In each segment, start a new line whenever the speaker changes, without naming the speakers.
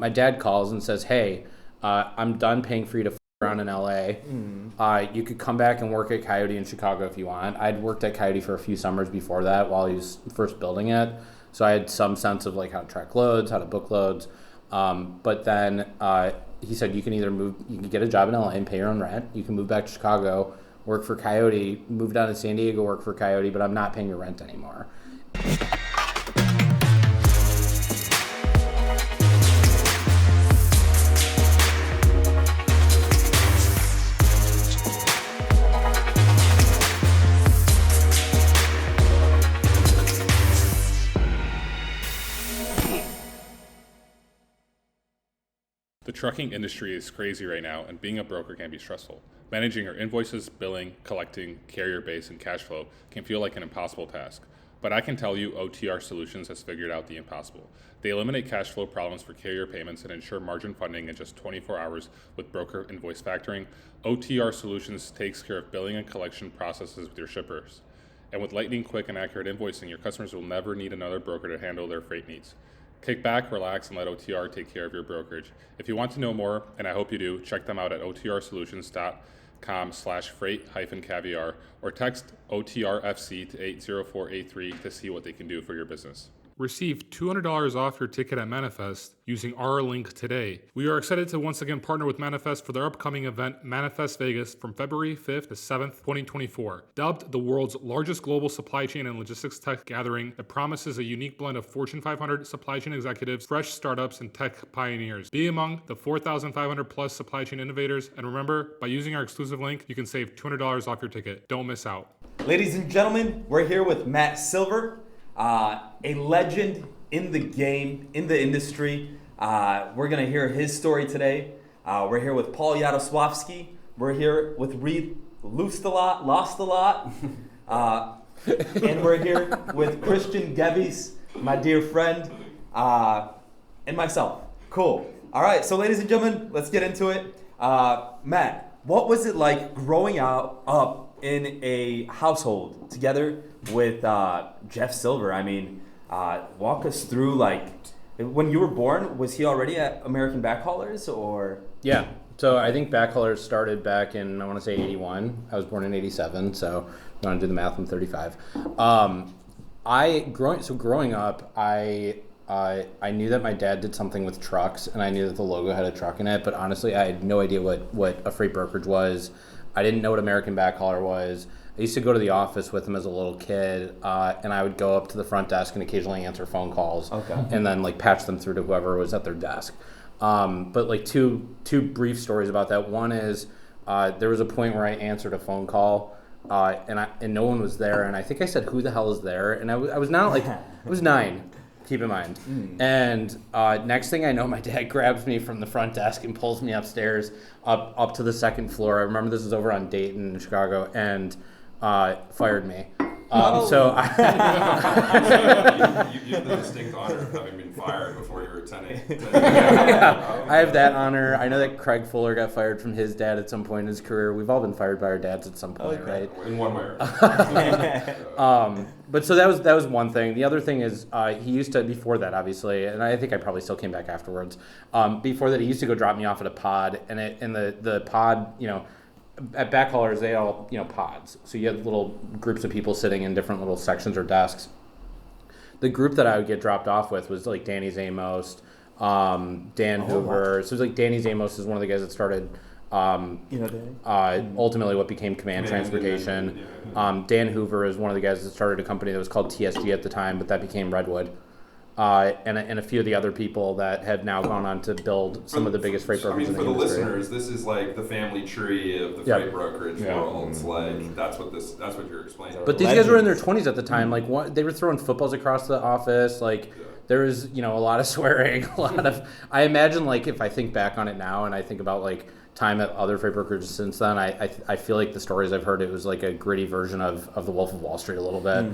my dad calls and says, hey, I'm done paying for you to f around in LA. You could come back and work at Coyote in Chicago if you want. I'd worked at Coyote for a few summers before that while he was first building it. So I had some sense of like how to track loads, how to book loads. But then he said, you can either move, you can get a job in LA and pay your own rent. You can move back to Chicago, work for Coyote, move down to San Diego, work for Coyote, but I'm not paying your rent anymore.
The trucking industry is crazy right now, and being a broker can be stressful. Managing your invoices, billing, collecting, carrier base, and cash flow can feel like an impossible task. But I can tell you OTR Solutions has figured out the impossible. They eliminate cash flow problems for carrier payments and ensure margin funding in just 24 hours with broker invoice factoring. OTR Solutions takes care of billing and collection processes with your shippers. And with lightning quick and accurate invoicing, your customers will never need another broker to handle their freight needs. Kick back, relax, and let OTR take care of your brokerage. If you want to know more, and I hope you do, check them out at otrsolutions.com/freight-caviar or text OTRFC to 80483 to see what they can do for your business.
Receive $200 off your ticket at Manifest using our link today. We are excited to once again partner with Manifest for their upcoming event, Manifest Vegas, from February 5th to 7th, 2024. Dubbed the world's largest global supply chain and logistics tech gathering that promises a unique blend of Fortune 500 supply chain executives, fresh startups, and tech pioneers. Be among the 4,500 plus supply chain innovators, and remember, by using our exclusive link, you can save $200 off your ticket. Don't miss out.
Ladies and gentlemen, we're here with Matt Silver. A legend in the game, in the industry. We're going to hear his story today. We're here with Paul Yadosławski. We're here with Reed Lost a Lot. And we're here with Christian Gevis, my dear friend, and myself. Cool. All right, so ladies and gentlemen, let's get into it. Matt, what was it like growing up in a household together with Jeff Silver? I mean, walk us through, like, when you were born, was he already at American Backhaulers, or?
Yeah, so I think Backhaulers started back in, I want to say 81. I was born in 87, so if you want to do the math, I'm 35. Growing up, I knew that my dad did something with trucks, and I knew that the logo had a truck in it, but honestly, I had no idea what a freight brokerage was. I didn't know what American Backhauler was. I used to go to the office with him as a little kid, and I would go up to the front desk and occasionally answer phone calls, and then like patch them through to whoever was at their desk. But like two brief stories about that. One is there was a point where I answered a phone call, and no one was there, and I think I said, "Who the hell is there?" And I was not like I was 9. Keep in mind. And next thing I know, my dad grabs me from the front desk and pulls me upstairs, up to the second floor. I remember this was over on Dayton in Chicago, and fired me. So
you have the distinct honor of having been fired before you were 10.
Yeah, I have that honor. I know that Craig Fuller got fired from his dad at some point in his career. We've all been fired by our dads at some point, right?
In one way or another.
But so that was one thing. The other thing is he used to, before that obviously, and I think I probably still came back afterwards. Before that, he used to go drop me off at a pod, and the pod, you know, at Backhaulers, they all, you know, pods. So you have little groups of people sitting in different little sections or desks. The group that I would get dropped off with was like Danny Zamos, Dan Hoover. So it was like Danny Zamos is one of the guys that started ultimately what became Command Transportation. Dan Hoover is one of the guys that started a company that was called TSG at the time, but that became Redwood. And a few of the other people that have now gone on to build some of the biggest freight brokers in the industry.
For the listeners, this is like the family tree of the freight brokerage world. It's like that's what you're explaining.
But these guys were in their 20s at the time. Like they were throwing footballs across the office. Like there was, you know, a lot of swearing, a lot of. I imagine, like, if I think back on it now and I think about like time at other freight brokerages since then, I feel like the stories I've heard, it was like a gritty version of the Wolf of Wall Street a little bit.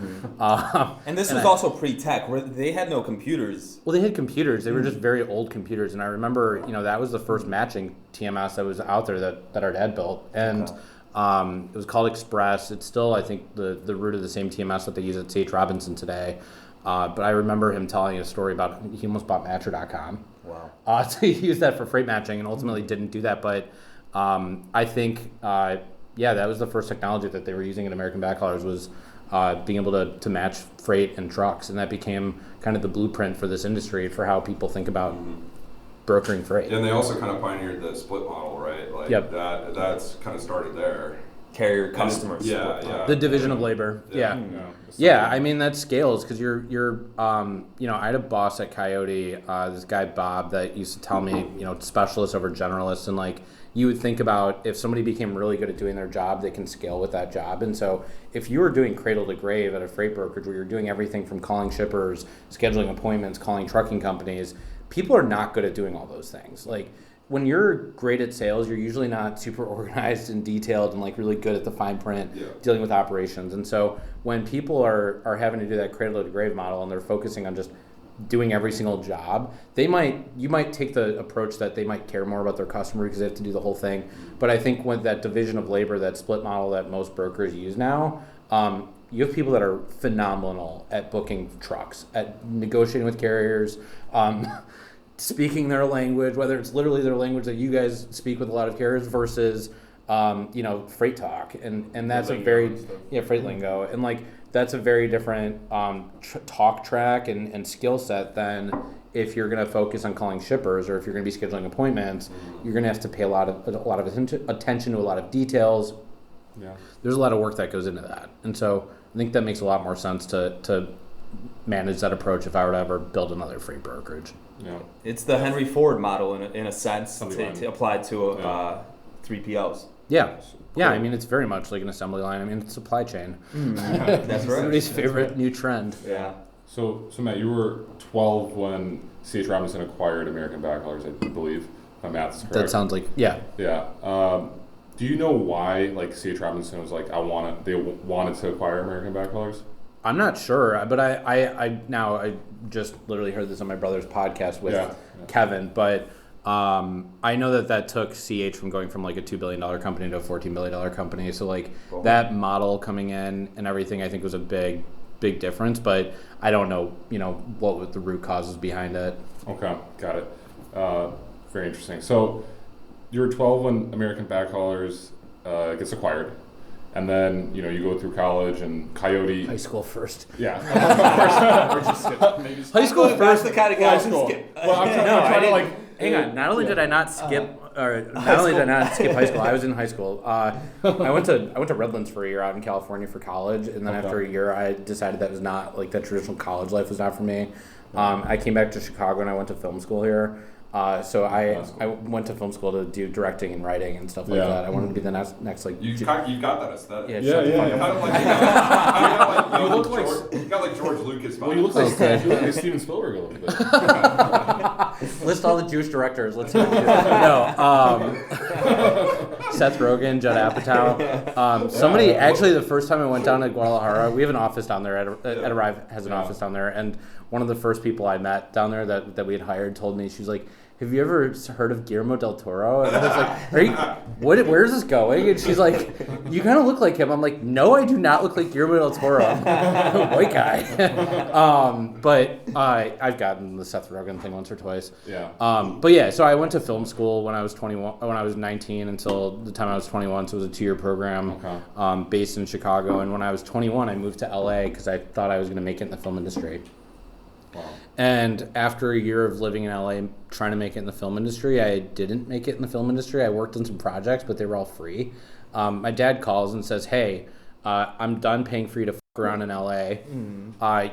And this was also pre-tech, where they had no computers.
Well, they had computers. They were just very old computers, and I remember, you know, that was the first matching TMS that was out there that our dad built, and it was called Express. It's still, I think, the root of the same TMS that they use at C.H. Robinson today. But I remember him telling a story about he almost bought Matcher.com. to use that for freight matching, and ultimately didn't do that. But I think, that was the first technology that they were using in American backhaulers was being able to match freight and trucks, and that became kind of the blueprint for this industry for how people think about brokering freight.
And they also kind of pioneered the split model, right? Like that's kind of started there.
Carrier customers.
The division of labor. I mean, that scales because you're I had a boss at Coyote, this guy Bob, that used to tell me, specialists over generalists, and like you would think about if somebody became really good at doing their job, they can scale with that job. And so if you were doing cradle to grave at a freight brokerage where you're doing everything from calling shippers, scheduling appointments, calling trucking companies, people are not good at doing all those things. Like when you're great at sales, you're usually not super organized and detailed and like really good at the fine print, dealing with operations. And so when people are having to do that cradle to grave model and they're focusing on just doing every single job, you might take the approach that they might care more about their customer because they have to do the whole thing. But I think with that division of labor, that split model that most brokers use now, you have people that are phenomenal at booking trucks, at negotiating with carriers, speaking their language, whether it's literally their language that you guys speak with a lot of carriers versus, freight talk. And that's freight lingo. And like, that's a very different talk track and skill set than if you're going to focus on calling shippers or if you're going to be scheduling appointments. You're going to have to pay a lot of attention to a lot of details. Yeah, there's a lot of work that goes into that, and so I think that makes a lot more sense to manage that approach if I were to ever build another freight brokerage.
Yeah, it's the Henry Ford model in a sense to apply to 3PLs.
Yeah. Yeah, I mean, it's very much like an assembly line. I mean, it's supply chain.
That's right.
Everybody's favorite new trend.
Yeah.
So Matt, you were 12 when C.H. Robinson acquired American Backhaulers, I believe. My math is correct.
That sounds like, yeah.
Yeah. Do you know why, like, C.H. Robinson was like, they wanted to acquire American Backhaulers?
I'm not sure, but I just literally heard this on my brother's podcast with Kevin, but I know that took CH from going from like a $2 billion company to a $14 billion company. So like that model coming in and everything, I think was a big difference, but I don't know, what the root causes behind it.
Okay. Got it. Very interesting. So you were 12 when American Backhaulers gets acquired. And then, you go through college and Coyote.
High school first.
Yeah. Of course.
High school first.
That's the kind of guy
who skip. Well, I'm trying to like.
Hang on. Not only did I not skip, high school, I was in high school. I went to Redlands for a year out in California for college, and then after a year, I decided that was not like that traditional college life was not for me. I came back to Chicago and I went to film school here. So I went to film school to do directing and writing and stuff like that. I wanted to be the next like.
You got that aesthetic.
Yeah.
Kind of like you got like George Lucas.
Well, you look like Steven Spielberg a little bit.
List all the Jewish directors. Let's see what we do. No. Seth Rogen, Judd Apatow. Somebody actually, the first time I went down to Guadalajara, we have an office down there. At Arrive has an office down there, and one of the first people I met down there that we had hired told me, she was like, "Have you ever heard of Guillermo del Toro?" And I was like, where is this going? And she's like, "You kind of look like him." I'm like, "No, I do not look like Guillermo del Toro. I'm a white guy." But I've gotten the Seth Rogen thing once or twice.
Yeah.
But yeah, so I went to film school when I was 19 until the time I was 21. So it was a 2-year program based in Chicago. And when I was 21, I moved to LA because I thought I was going to make it in the film industry.
Wow.
And after a year of living in LA trying to make it in the film industry, I didn't make it in the film industry. I worked on some projects, but they were all free. My dad calls and says, "Hey, I'm done paying for you to fuck around in LA.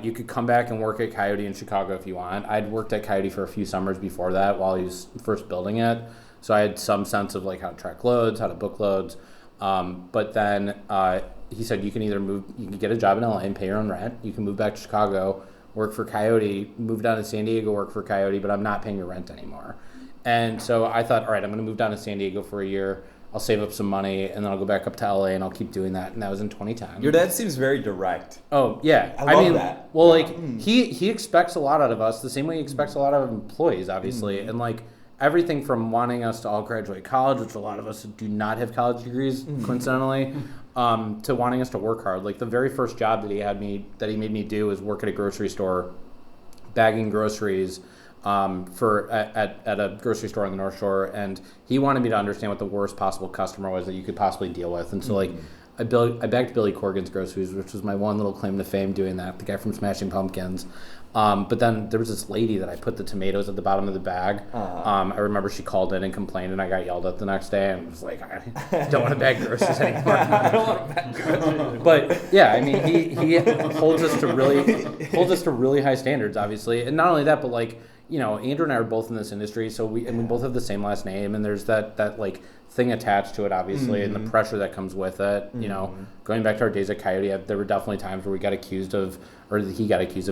You could come back and work at Coyote in Chicago if you want." I'd worked at Coyote for a few summers before that while he was first building it. So I had some sense of like how to track loads, how to book loads. But then he said, you can either get a job in LA and pay your own rent. You can move back to Chicago, work for Coyote, move down to San Diego, work for Coyote, but I'm not paying your rent anymore. And so I thought, all right, I'm going to move down to San Diego for a year. I'll save up some money, and then I'll go back up to LA, and I'll keep doing that. And that was in 2010.
Your dad seems very direct.
Oh, yeah.
I love that.
Well, like, he expects a lot out of us, the same way he expects a lot out of employees, obviously. And, like, everything from wanting us to all graduate college, which a lot of us do not have college degrees, coincidentally, to wanting us to work hard. Like, the very first job that he made me do was work at a grocery store, bagging groceries, at a grocery store on the North Shore, and he wanted me to understand what the worst possible customer was that you could possibly deal with. And so like I bagged Billy Corgan's Groceries, which was my one little claim to fame doing that, the guy from Smashing Pumpkins. But then there was this lady that I put the tomatoes at the bottom of the bag. I remember she called in and complained, and I got yelled at the next day, and was like, I don't want to bag groceries anymore.
I don't want to bag groceries.
But yeah, I mean, he holds us to really high standards, obviously, and not only that, but like, you know, Andrew and I are both in this industry, so we both have the same last name, and there's that like thing attached to it, obviously, and the pressure that comes with it. You know, going back to our days at Coyote, there were definitely times where he got accused of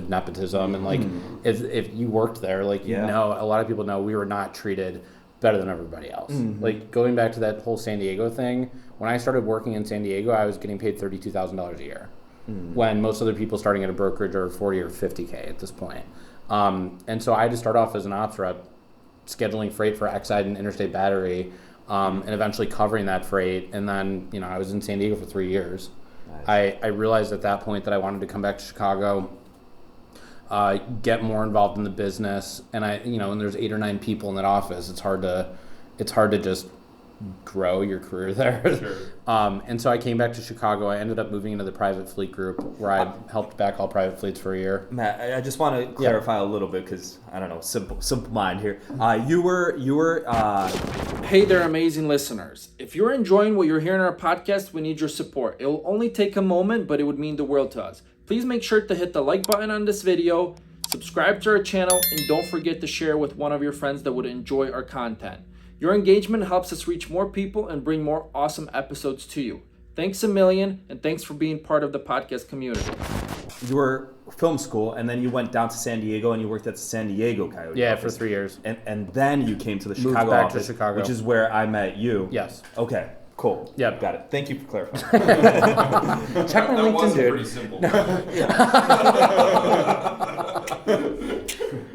nepotism, and like if you worked there, like you know, a lot of people know we were not treated better than everybody else. Like going back to that whole San Diego thing, when I started working in San Diego, I was getting paid $32,000 a year, when most other people starting at a brokerage are 40 or 50K at this point. And so I had to start off as an ops rep, scheduling freight for Exide and Interstate Battery, and eventually covering that freight. And then, you know, I was in San Diego for 3 years. Nice. I realized at that point that I wanted to come back to Chicago, get more involved in the business. And when there's 8 or 9 people in that office, it's hard to just grow your career there. Sure. And so I came back to Chicago. I ended up moving into the private fleet group, where I helped backhaul private fleets for a year.
Matt, I just want to clarify a little bit, because I don't know, simple mind here. You were.
Hey there, amazing listeners! If you're enjoying what you're hearing on our podcast, we need your support. It will only take a moment, but it would mean the world to us. Please make sure to hit the like button on this video, subscribe to our channel, and don't forget to share with one of your friends that would enjoy our content. Your engagement helps us reach more people and bring more awesome episodes to you. Thanks a million, and thanks for being part of the podcast community.
You were film school, and then you went down to San Diego, and you worked at the San Diego Coyote office.
For 3 years.
And then you came to the
Moved
Chicago
back
office,
to Chicago,
which is where I met you.
Yes.
Okay, cool.
Yep.
Got it. Thank you for clarifying.
Check my LinkedIn, dude.
Pretty simple.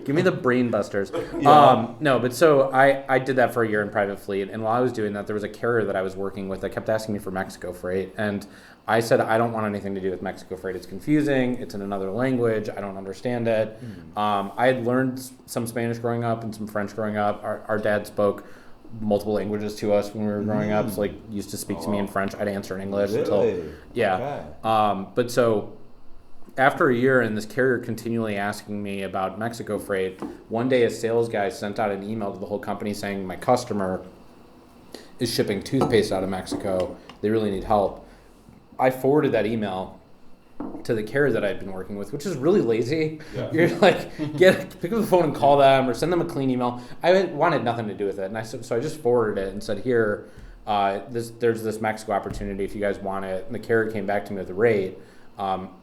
Give me the brain busters. No, but so I did that for a year in private fleet, and while I was doing that, there was a carrier that I was working with that kept asking me for Mexico freight, and I said, I don't want anything to do with Mexico freight. It's confusing. It's in another language. I don't understand it. I had learned some Spanish growing up and some French growing up. Our dad spoke multiple languages to us when we were growing up. So like used to speak to me in French. I'd answer in English.
Really?
But so after a year and this carrier continually asking me about Mexico freight, one day a sales guy sent out an email to the whole company saying, my customer is shipping toothpaste out of Mexico. They really need help. I forwarded that email to the carrier that I'd been working with, which is really lazy. Yeah. You're like, pick up the phone and call them or send them a clean email. I wanted nothing to do with it. And so I just forwarded it and said, here, there's this Mexico opportunity if you guys want it. And the carrier came back to me with the rate.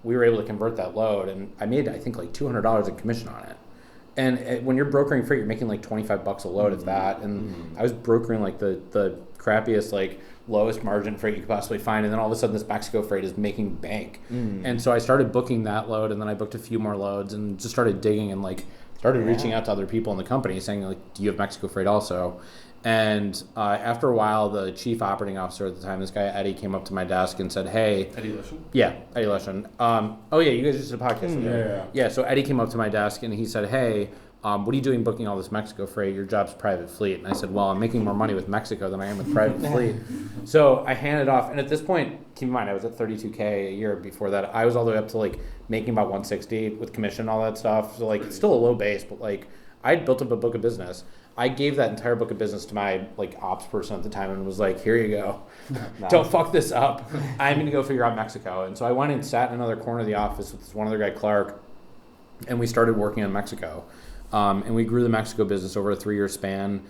We were able to convert that load, and I made, I think, like $200 in commission on it. And when you're brokering freight, you're making like $25 a load, if that. And I was brokering like the crappiest, like lowest margin freight you could possibly find. And then all of a sudden, this Mexico freight is making bank. And so I started booking that load, and then I booked a few more loads, and just started digging and like started reaching out to other people in the company, saying like, "Do you have Mexico freight also?" And after a while, the chief operating officer at the time, this guy Eddie, came up to my desk and said, "Hey,
Eddie Lishon?
Yeah, Eddie Lishon. Oh yeah, you guys just did a podcast. Yeah. So Eddie came up to my desk and he said, "Hey, what are you doing booking all this Mexico freight? Your job's private fleet." And I said, "Well, I'm making more money with Mexico than I am with private fleet." So I handed off, and at this point, keep in mind, I was at $32K a year. Before that, I was all the way up to like making about $160 with commission and all that stuff. So like, it's still a low base, but like, I had built up a book of business. I gave that entire book of business to my like ops person at the time and was like, "Here you go. Nice. Don't fuck this up. I'm gonna go figure out Mexico." And so I went and sat in another corner of the office with this one other guy, Clark, and we started working on Mexico. And we grew the Mexico business over a 3-year span,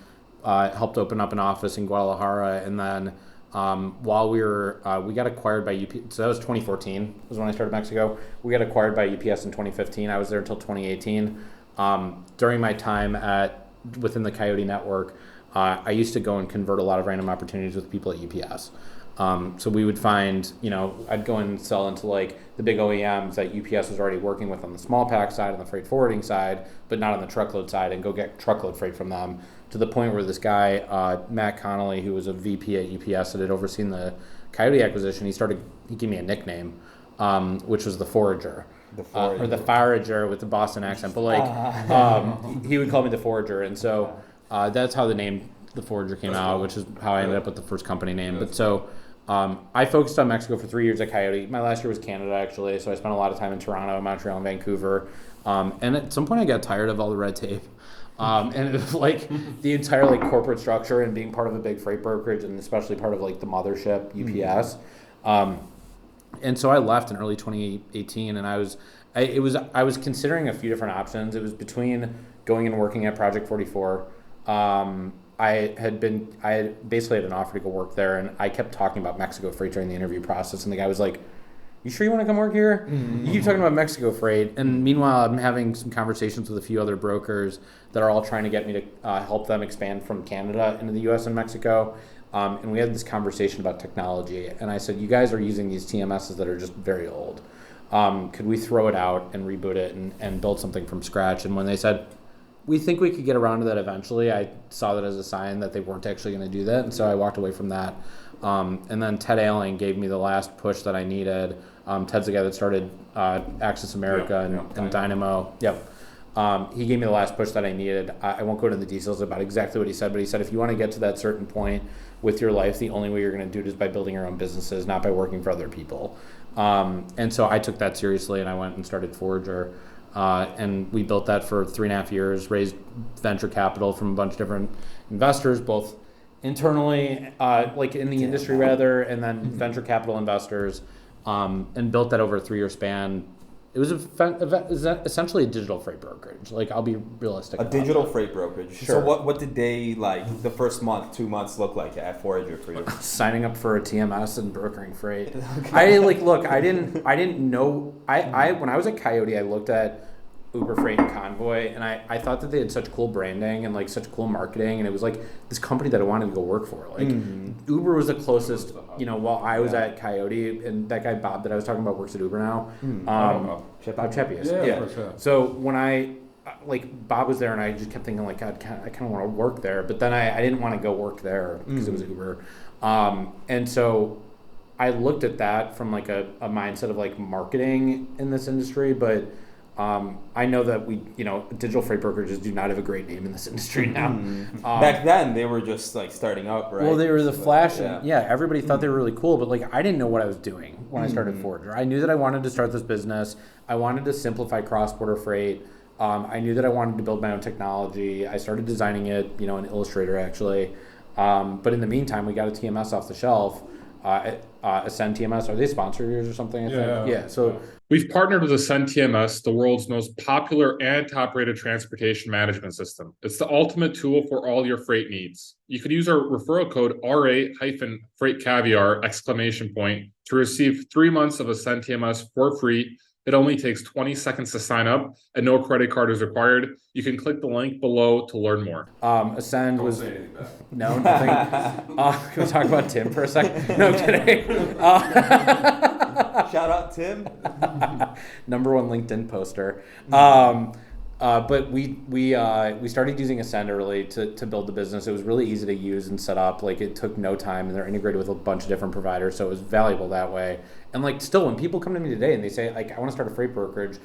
helped open up an office in Guadalajara, and then while we got acquired by UPS, so that was 2014 was when I started Mexico. We got acquired by UPS in 2015. I was there until 2018. During my time within the Coyote network, I used to go and convert a lot of random opportunities with people at UPS. So we would find, I'd go and sell into like the big OEMs that UPS was already working with on the small pack side, on the freight forwarding side, but not on the truckload side, and go get truckload freight from them, to the point where this guy, Matt Connolly, who was a VP at UPS that had overseen the Coyote acquisition, he gave me a nickname, which was the Forager. or the Forager with the Boston accent, but like he would call me the Forager, and so that's how the name the Forager came out, which is how I ended up with the first company name. But so I focused on Mexico for 3 years at Coyote. My last year was Canada, actually, so I spent a lot of time in Toronto, Montreal, and Vancouver. And at some point I got tired of all the red tape. And it was like the entire like corporate structure and being part of a big freight brokerage, and especially part of like the mothership, UPS. And so I left in early 2018, and I was considering a few different options. It was between going and working at Project 44. I had basically had an offer to go work there, and I kept talking about Mexico freight during the interview process, and the guy was like, "You sure you want to come work here? You keep talking about Mexico freight." And meanwhile, I'm having some conversations with a few other brokers that are all trying to get me to help them expand from Canada into the U.S. and Mexico. And we had this conversation about technology, and I said, "You guys are using these TMSs that are just very old. Could we throw it out and reboot it and build something from scratch?" And when they said, "We think we could get around to that eventually," I saw that as a sign that they weren't actually going to do that, and so I walked away from that. And then Ted Alling gave me the last push that I needed. Ted's the guy that started Access America and Dynamo. Yep. He gave me the last push that I needed. I won't go into the details about exactly what he said, but he said, if you want to get to that certain point with your life, the only way you're going to do it is by building your own businesses, not by working for other people. And so I took that seriously, and I went and started Forager. And we built that for 3.5 years, raised venture capital from a bunch of different investors, both internally, like in the industry rather, and then venture capital investors, and built that over a 3-year span. It was essentially a digital freight brokerage. Like, I'll be realistic.
A digital freight brokerage.
Sure.
So what did they, like, the first month, 2 months look like at Forager for you?
Signing up for a TMS and brokering freight. Okay. I didn't know. When I was at Coyote, I looked at Uber Freight and Convoy, and I thought that they had such cool branding and like such cool marketing, and it was like this company that I wanted to go work for. Like Uber was the closest, while I was at Coyote, and that guy Bob that I was talking about works at Uber now. Bob Chappius. Yeah. So when Bob was there, and I just kept thinking like, God, I kind of want to work there, but then I didn't want to go work there because it was Uber, and so I looked at that from like a mindset of like marketing in this industry, but I know that digital freight brokerages do not have a great name in this industry now.
Back then, they were just like starting up, right?
Well, they were the flash. Yeah, everybody thought they were really cool, but like I didn't know what I was doing when I started Forager. I knew that I wanted to start this business. I wanted to simplify cross-border freight. I knew that I wanted to build my own technology. I started designing it, in Illustrator actually. But in the meantime, we got a TMS off the shelf. Ascend TMS, are they sponsor of yours or something? I think. Yeah. So
we've partnered with Ascend TMS, the world's most popular and top-rated transportation management system. It's the ultimate tool for all your freight needs. You can use our referral code RA-FreightCaviar ! To receive 3 months of Ascend TMS for free. It only takes 20 seconds to sign up, and no credit card is required. You can click the link below to learn more.
Ascend was... No, nothing. Can we talk about Tim for a second? No, I'm kidding.
Shout out Tim.
Number one LinkedIn poster. But we started using Ascend early to build the business. It was really easy to use and set up. Like, it took no time, and they're integrated with a bunch of different providers, so it was valuable that way. And like, still, when people come to me today and they say, like, I want to start a freight brokerage,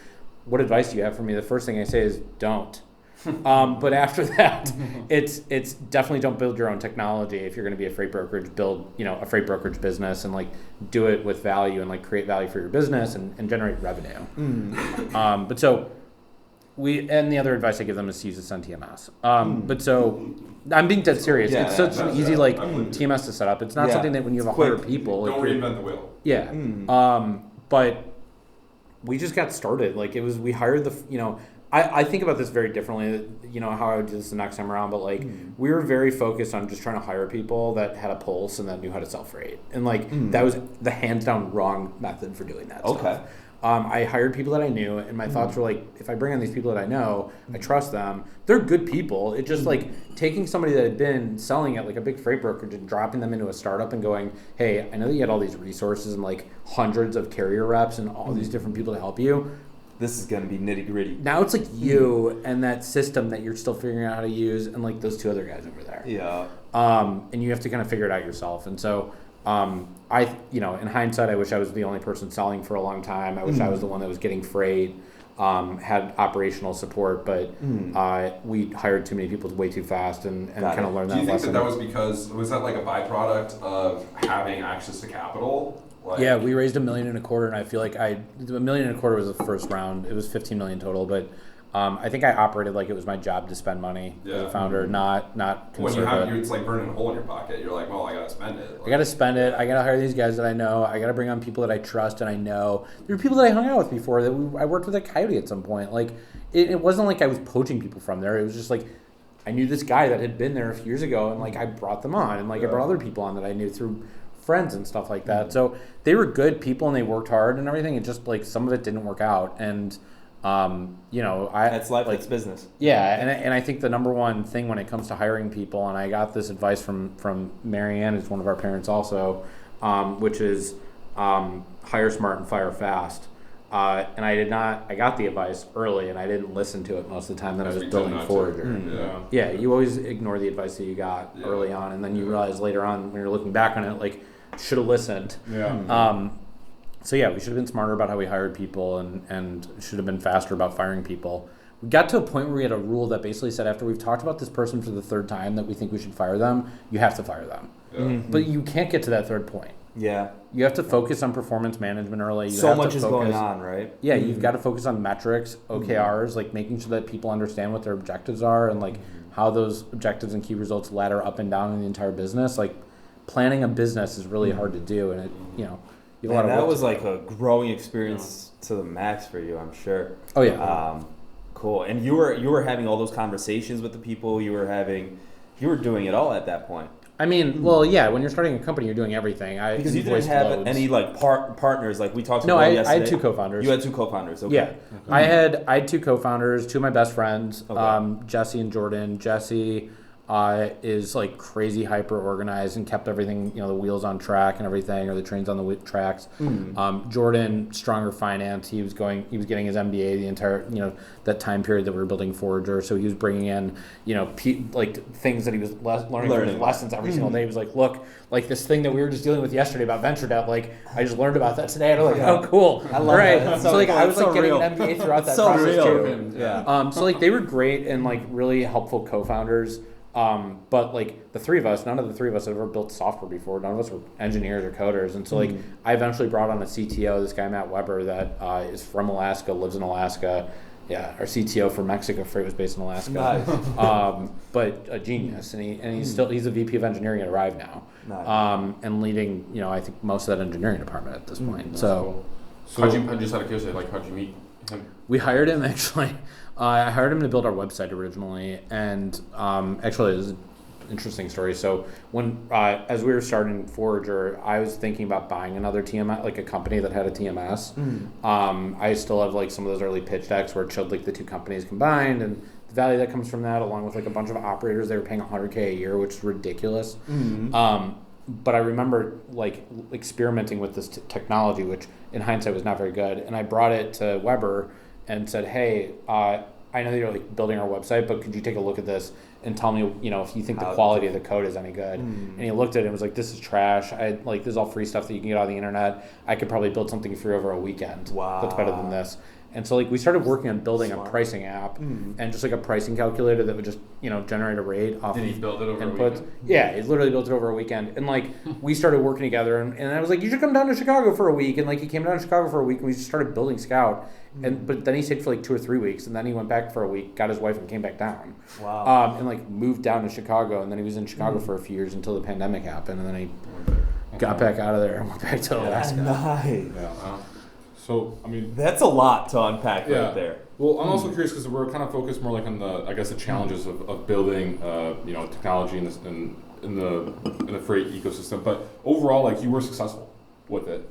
what advice do you have for me? The first thing I say is don't. But after that, it's definitely don't build your own technology. If you're going to be a freight brokerage, build a freight brokerage business and like do it with value and like create value for your business and generate revenue. But so the other advice I give them is to use Ascend TMS. But so I'm being dead serious. It's such an easy TMS to set up. It's not something that when you have 100 people.
Don't reinvent the wheel.
Yeah. But we just got started. Like, we hired I think about this very differently, how I would do this the next time around, but like we were very focused on just trying to hire people that had a pulse and that knew how to sell freight. And like that was the hands down wrong method for doing that stuff. I hired people that I knew, and my thoughts were like, if I bring on these people that I know, I trust them, they're good people. It's just like taking somebody that had been selling at like a big freight brokerage and dropping them into a startup and going, hey, I know that you had all these resources and like hundreds of carrier reps and all these different people to help you.
This is going to be nitty gritty.
Now it's like you and that system that you're still figuring out how to use, and like those two other guys over there.
Yeah.
And you have to kind of figure it out yourself. And so in hindsight, I wish I was the only person selling for a long time. I wish I was the one that was getting freight, had operational support, but we hired too many people way too fast and kind of learned that lesson.
Do you think that was because, was that like a byproduct of having access to capital?
Yeah, we raised $1.25 million, and I feel like $1.25 million was the first round. It was $15 million total, but I think I operated like it was my job to spend money as a founder, not
when you
conserve
have, it's like burning a hole in your pocket. You're like, well, I gotta spend it.
I gotta spend it. I gotta hire these guys that I know. I gotta bring on people that I trust and I know. There were people that I hung out with before that I worked with at Coyote at some point. Like it wasn't like I was poaching people from there. It was just like I knew this guy that had been there a few years ago, and like I brought them on, and like I brought other people on that I knew through friends and stuff like that. So they were good people and they worked hard and everything. It just like some of it didn't work out, and
that's life, that's business.
Yeah, and I think the number one thing when it comes to hiring people, and I got this advice from Marianne, who's one of our parents also, which is hire smart and fire fast. And I got the advice early, and I didn't listen to it most of the time that I was building Forager. Yeah, you always ignore the advice that you got early on, and then you realize later on when you're looking back on it, like, should have listened. So yeah, we should have been smarter about how we hired people and should have been faster about firing people. We got to a point where we had a rule that basically said after we've talked about this person for the third time that we think we should fire them, you have to fire them. But you can't get to that third point.
Yeah.
You have to focus on performance management early.
So much is going on, right?
Yeah, you've got to focus on metrics, OKRs, like making sure that people understand what their objectives are and like how those objectives and key results ladder up and down in the entire business. Like planning a business is really hard to do, and
that was like a growing experience to the max for you, I'm sure.
Oh yeah.
Cool. And you were having all those conversations with the people. You were doing it all at that point.
I mean, well, yeah. When you're starting a company, you're doing everything.
Because you didn't have any like partners, like we talked about yesterday.
No, I had two co-founders.
You had two co-founders. Okay.
Yeah, I had two co-founders, two of my best friends,
Okay.
Jesse and Jordan. Jesse is like crazy hyper organized and kept everything, the wheels on track and everything, or the trains on the tracks. Jordan, stronger finance. He was getting his MBA the entire, that time period that we were building Forager. So he was bringing in, like things that he was learning from his lessons every single day. He was like, look, like this thing that we were just dealing with yesterday about venture debt, like I just learned about that today. And I'm like, oh, cool. I love that. So like I was like getting an MBA throughout that process too.
Yeah.
So like they were great and like really helpful co-founders. But like the three of us, none of the three of us had ever built software before. None of us were engineers or coders. And so like I eventually brought on a CTO, this guy, Matt Weber, that is from Alaska, lives in Alaska. Yeah, our CTO for Mexico Freight was based in Alaska.
Nice.
But a genius. And he's a VP of engineering at Arrive now.
Nice.
And leading, I think most of that engineering department at this point. So
how'd you just out of curiosity, like how'd you meet him?
We hired him actually. I hired him to build our website originally, and actually it was an interesting story. So when as we were starting Forager, I was thinking about buying another TMS, like a company that had a TMS. I still have like some of those early pitch decks where it showed like the two companies combined and the value that comes from that, along with like a bunch of operators. They were paying $100K a year, which is ridiculous. But I remember like experimenting with this technology, which in hindsight was not very good. And I brought it to Weber and said, hey, I know that you're like building our website, but could you take a look at this and tell me, if you think the quality of the code is any good? And he looked at it and was like, this is trash. This is all free stuff that you can get on the internet. I could probably build something for you over a weekend.
Wow.
That's better than this. And so like we started working on building a pricing app and just like a pricing calculator that would just, generate a rate off
Did he build it over
inputs.
a weekend?
Yeah, he literally built it over a weekend. And like we started working together and I was like, you should come down to Chicago for a week. And like he came down to Chicago for a week and we just started building Scout. But then he stayed for like 2 or 3 weeks and then he went back for a week, got his wife and came back down.
Wow.
And like moved down to Chicago, and then he was in Chicago for a few years until the pandemic happened, and then he got back out of there and went back to Alaska.
Nice.
Yeah. So, I mean,
that's a lot to unpack right there.
Well, I'm also curious because we're kind of focused more like on the challenges of building technology in the freight ecosystem. But overall, like you were successful with it.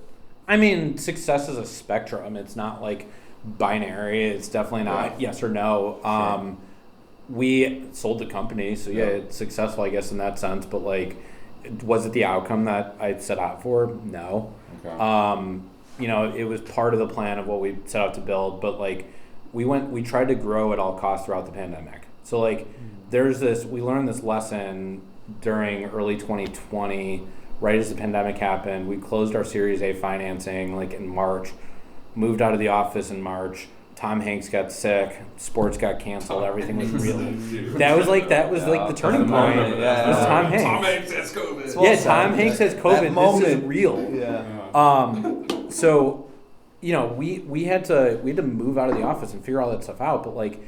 I mean, success is a spectrum. It's not like binary. It's definitely not yes or no. We sold the company, so it's successful, I guess, in that sense. But like, was it the outcome that I set out for? No.
Okay.
It was part of the plan of what we set out to build, but like we tried to grow at all costs throughout the pandemic. So like we learned this lesson during early 2020 right as the pandemic happened. We closed our Series A financing like in March, moved out of the office in March. Tom Hanks got sick, sports got canceled, everything was real. That was like the turning point. It was Tom Hanks.
Tom Hanks has COVID.
Yeah, Tom Hanks has COVID. This is real.
Yeah.
So, you know, we had to move out of the office and figure all that stuff out. But like,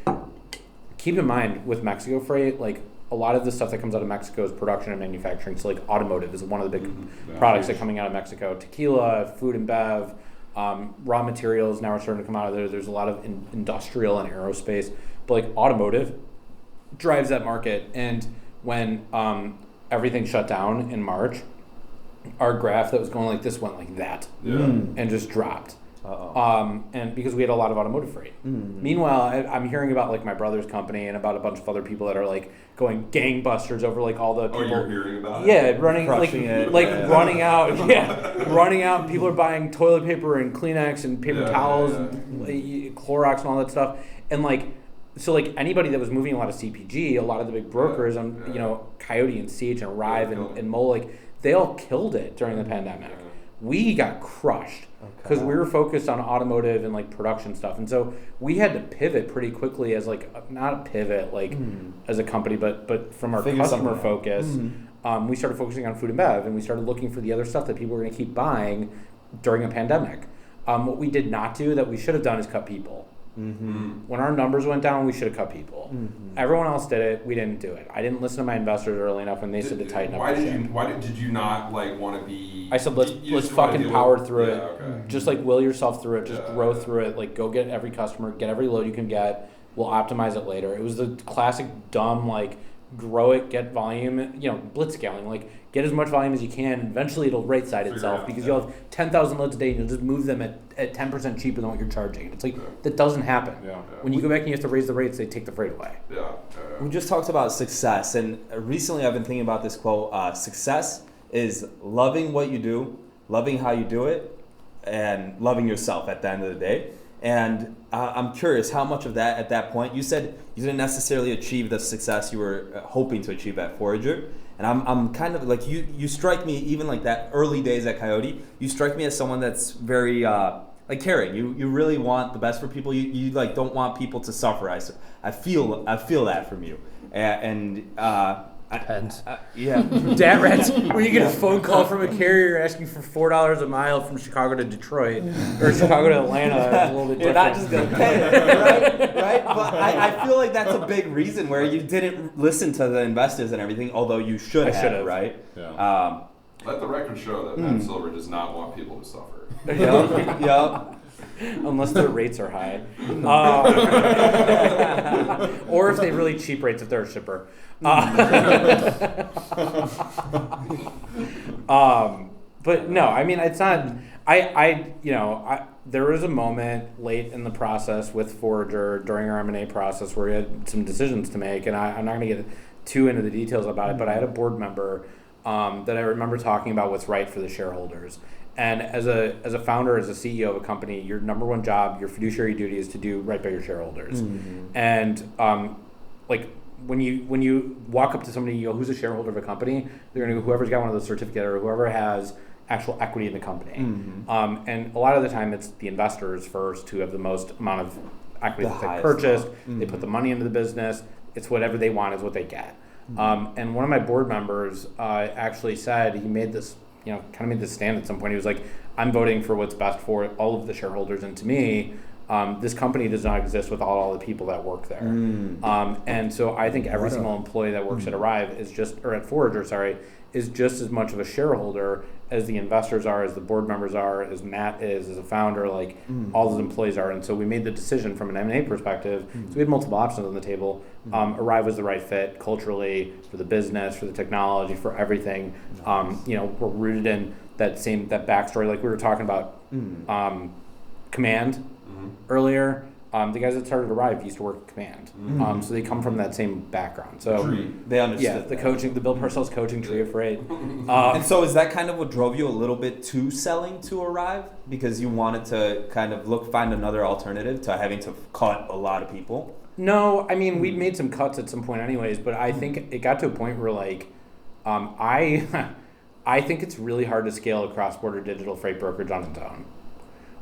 keep in mind with Mexico freight, like a lot of the stuff that comes out of Mexico is production and manufacturing. So like automotive is one of the big products that are coming out of Mexico. Tequila, food and bev. Raw materials now are starting to come out of there. There's a lot of industrial and aerospace, but like automotive drives that market. And when everything shut down in March, our graph that was going like this went like that and just dropped. And because we had a lot of automotive freight. Meanwhile, I'm hearing about like my brother's company and about a bunch of other people that are like going gangbusters over like all the people.
Oh, you're hearing about it?
Yeah, running running out. Yeah, running out. People are buying toilet paper and Kleenex and paper towels, and Clorox and all that stuff. And like, so like anybody that was moving a lot of CPG, a lot of the big brokers, you know, Coyote and CH and Arrive and Mole, like they all killed it during the pandemic. We got crushed because we were focused on automotive and like production stuff, and so we had to pivot pretty quickly as like not a pivot like as a company, but from our customer focus, we started focusing on food and bev, and we started looking for the other stuff that people were going to keep buying during a pandemic. What we did not do that we should have done is cut people. When our numbers went down, we should have cut people. Everyone else did it. We didn't do it. I didn't listen to my investors early enough when they said to tighten up.
Why did you not like want to be?
I said let's fucking power through it. Just like will yourself through it. Just grow through it. Like go get every customer, get every load you can get. We'll optimize it later. It was the classic dumb like grow it, get volume, you know, blitz scaling. Like get as much volume as you can. Eventually it'll right side itself because you'll have 10,000 loads a day and you'll just move them at 10% cheaper than what you're charging. It's like that doesn't happen. When you go back and you have to raise the rates, they take the freight away.
We just talked about success, and recently I've been thinking about this quote: success is loving what you do, loving how you do it, and loving yourself at the end of the day. And I'm curious how much of that at that point, you said you didn't necessarily achieve the success you were hoping to achieve at Forager. And I'm kind of like, you strike me, even like that early days at Coyote, you strike me as someone that's very like caring. You really want the best for people. You like don't want people to suffer. I feel that from you.
Depends.
Yeah.
Dat rats. When you get a phone call from a carrier asking for $4 a mile from Chicago to Detroit or Chicago to Atlanta, it's a little bit different.
You're not just gonna pay it, right? But I feel like that's a big reason where you didn't listen to the investors and everything, although you should have, right?
Yeah. Let the record show that Matt Silver does not want people to suffer.
Yep.
Unless their rates are high. Or if they have really cheap rates if they're a shipper. But no, I mean, it's not, there was a moment late in the process with Forager during our M&A process where we had some decisions to make, and I'm not going to get too into the details about it, but I had a board member that I remember talking about what's right for the shareholders. And as a founder, as a CEO of a company, your number one job, your fiduciary duty is to do right by your shareholders. And like when you walk up to somebody, you go, who's a shareholder of a company? They're going to go, whoever's got one of those certificates or whoever has actual equity in the company. And a lot of the time it's the investors first who have the most amount of equity that they purchased. They put the money into the business. It's whatever they want is what they get. And one of my board members actually said, he made this, kind of made this stand at some point. He was like, I'm voting for what's best for all of the shareholders. And to me, this company does not exist without all the people that work there. And so I think every single employee that works at Arrive at Forager, is just as much of a shareholder as the investors are, as the board members are, as Matt is, as a founder, all those employees are. And so we made the decision from an M&A perspective. So we had multiple options on the table. Arrive was the right fit culturally, for the business, for the technology, for everything. We're rooted in that backstory, like we were talking about Command earlier. The guys that started Arrive used to work at Command. So they come from that same background. So
they understood.
Yeah, the coaching, the Bill Parcells coaching tree of freight.
And so is that kind of what drove you a little bit to selling to Arrive? Because you wanted to kind of find another alternative to having to cut a lot of people?
No, I mean, we'd made some cuts at some point anyways, but I think it got to a point where I think it's really hard to scale a cross-border digital freight brokerage on its own.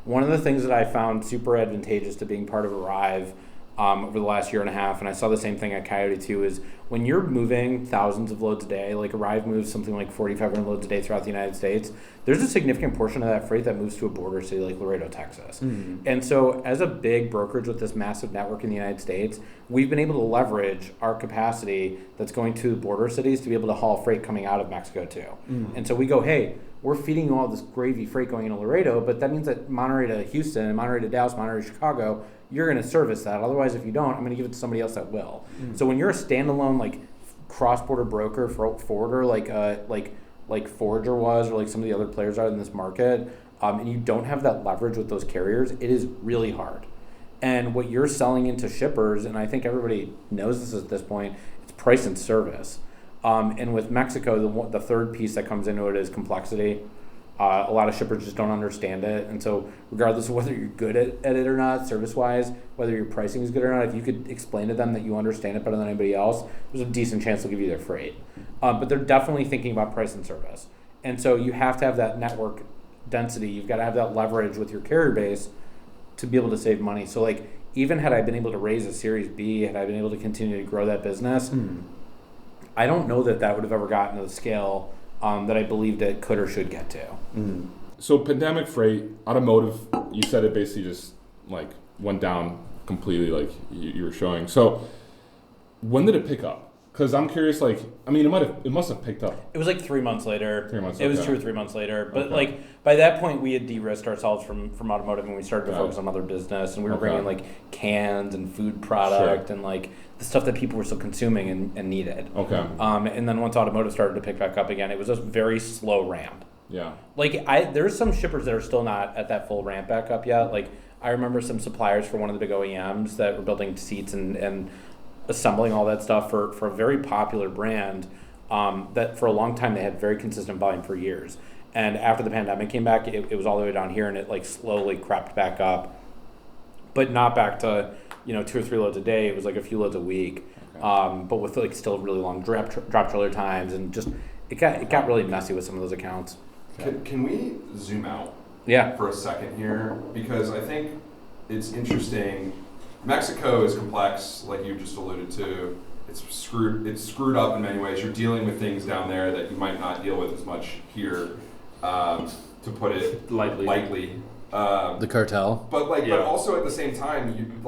One of the things that I found super advantageous to being part of Arrive over the last year and a half, and I saw the same thing at Coyote too, is when you're moving thousands of loads a day, like Arrive moves something like 4,500 loads a day throughout the United States, there's a significant portion of that freight that moves to a border city like Laredo, Texas. Mm-hmm. And so as a big brokerage with this massive network in the United States, we've been able to leverage our capacity that's going to border cities to be able to haul freight coming out of Mexico too. Mm-hmm. And so we go, hey, we're feeding you all this gravy freight going into Laredo, but that means that Monterey to Houston and Monterey to Dallas, Monterey to Chicago, you're going to service that. Otherwise, if you don't, I'm going to give it to somebody else that will. Mm. So when you're a standalone like cross-border broker forwarder like Forager was, or like some of the other players are in this market, and you don't have that leverage with those carriers, it is really hard. And what you're selling into shippers, and I think everybody knows this at this point, it's price and service. And with Mexico, the third piece that comes into it is complexity. A lot of shippers just don't understand it. And so regardless of whether you're good at it or not, service-wise, whether your pricing is good or not, if you could explain to them that you understand it better than anybody else, there's a decent chance they'll give you their freight. But they're definitely thinking about price and service. And so you have to have that network density. You've got to have that leverage with your carrier base to be able to save money. So like even had I been able to raise a Series B, had I been able to continue to grow that business, I don't know that would have ever gotten to the scale that I believed it could or should get to.
Mm. So pandemic freight, automotive, you said it basically just like went down completely, like you were showing. So when did it pick up? Because I'm curious, like, I mean, it must have picked up.
It was like 3 months later.
3 months.
It was 2 or 3 months later. But like by that point, we had de-risked ourselves from automotive, and we started to focus on other business, and we were bringing like cans and food product and like the stuff that people were still consuming and needed.
Okay.
And then once automotive started to pick back up again, it was a very slow ramp.
Yeah.
Like there's some shippers that are still not at that full ramp back up yet. Like I remember some suppliers for one of the big OEMs that were building seats and assembling all that stuff for a very popular brand that for a long time they had very consistent volume for years. And after the pandemic came back, it was all the way down here, and it like slowly crept back up, but not back to 2 or 3 loads a day. It was like a few loads a week, but with like still really long drop trailer times, and just it got really messy with some of those accounts.
Can we zoom out for a second here? Because I think it's interesting. Mexico is complex, like you just alluded to. It's screwed up in many ways. You're dealing with things down there that you might not deal with as much here, to put it lightly.
The cartel.
But also at the same time,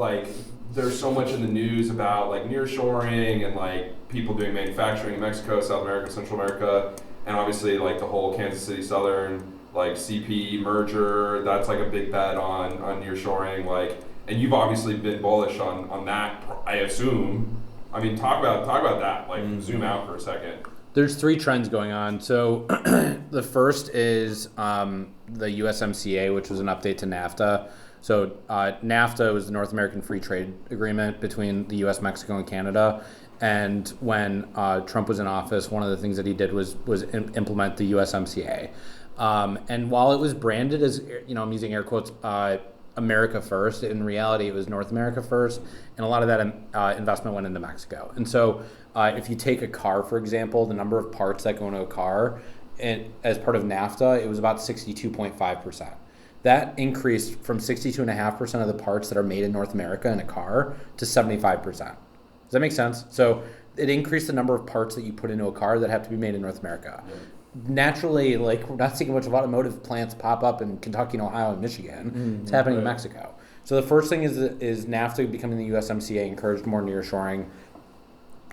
there's so much in the news about like nearshoring and like people doing manufacturing in Mexico, South America, Central America, and obviously like the whole Kansas City Southern like CP merger. That's like a big bet on nearshoring. Like, and you've obviously been bullish on that, I assume. I mean, talk about that. Like, zoom out for a second.
There's 3 trends going on. So the first is the USMCA, which was an update to NAFTA. So NAFTA was the North American Free Trade Agreement between the U.S., Mexico, and Canada. And when Trump was in office, one of the things that he did was implement the USMCA. And while it was branded as, I'm using air quotes, America first, in reality it was North America first, and a lot of that investment went into Mexico. And so if you take a car, for example, the number of parts that go into a car, and as part of NAFTA, it was about 62.5%. That increased from 62.5% of the parts that are made in North America in a car to 75%. Does that make sense? So it increased the number of parts that you put into a car that have to be made in North America. Yeah. Naturally, like, we're not seeing a bunch of automotive plants pop up in Kentucky and Ohio and Michigan. It's happening in Mexico. So the first thing is NAFTA becoming the USMCA encouraged more nearshoring.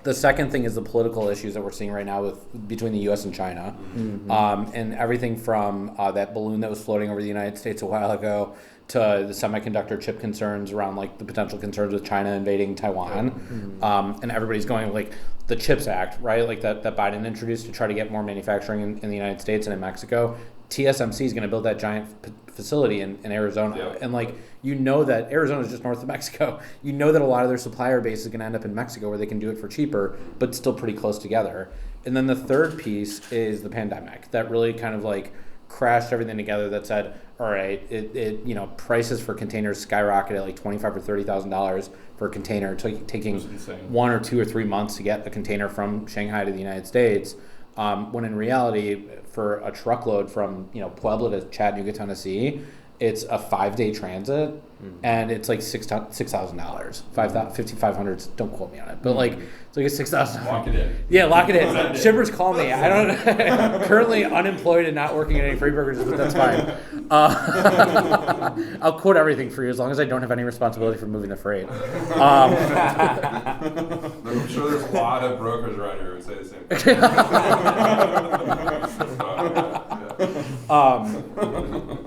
The second thing is the political issues that we're seeing right now between the U.S. and China, and everything from that balloon that was floating over the United States a while ago to the semiconductor chip concerns around like the potential concerns with China invading Taiwan, and everybody's going like the CHIPS Act, right? Like that Biden introduced to try to get more manufacturing in the United States and in Mexico. TSMC is going to build that giant facility in Arizona, and like that Arizona is just north of Mexico. You know that a lot of their supplier base is going to end up in Mexico, where they can do it for cheaper, but still pretty close together. And then the third piece is the pandemic that really kind of like crashed everything together. That said, all right, prices for containers skyrocketed at like $25,000 or $30,000 for a container, taking 1 or 2 or 3 months to get a container from Shanghai to the United States. When in reality, for a truckload from Pueblo to Chattanooga, Tennessee, it's a 5-day transit, and it's like $6,000, $5,500. Don't quote me on it, but like it's like a $6,000.
Lock it in.
Yeah, lock it in. Shippers call me. I don't currently unemployed and not working at any freight brokerages, but that's fine. I'll quote everything for you as long as I don't have any responsibility for moving the freight.
I'm sure there's a lot of brokers around here who would say the same thing.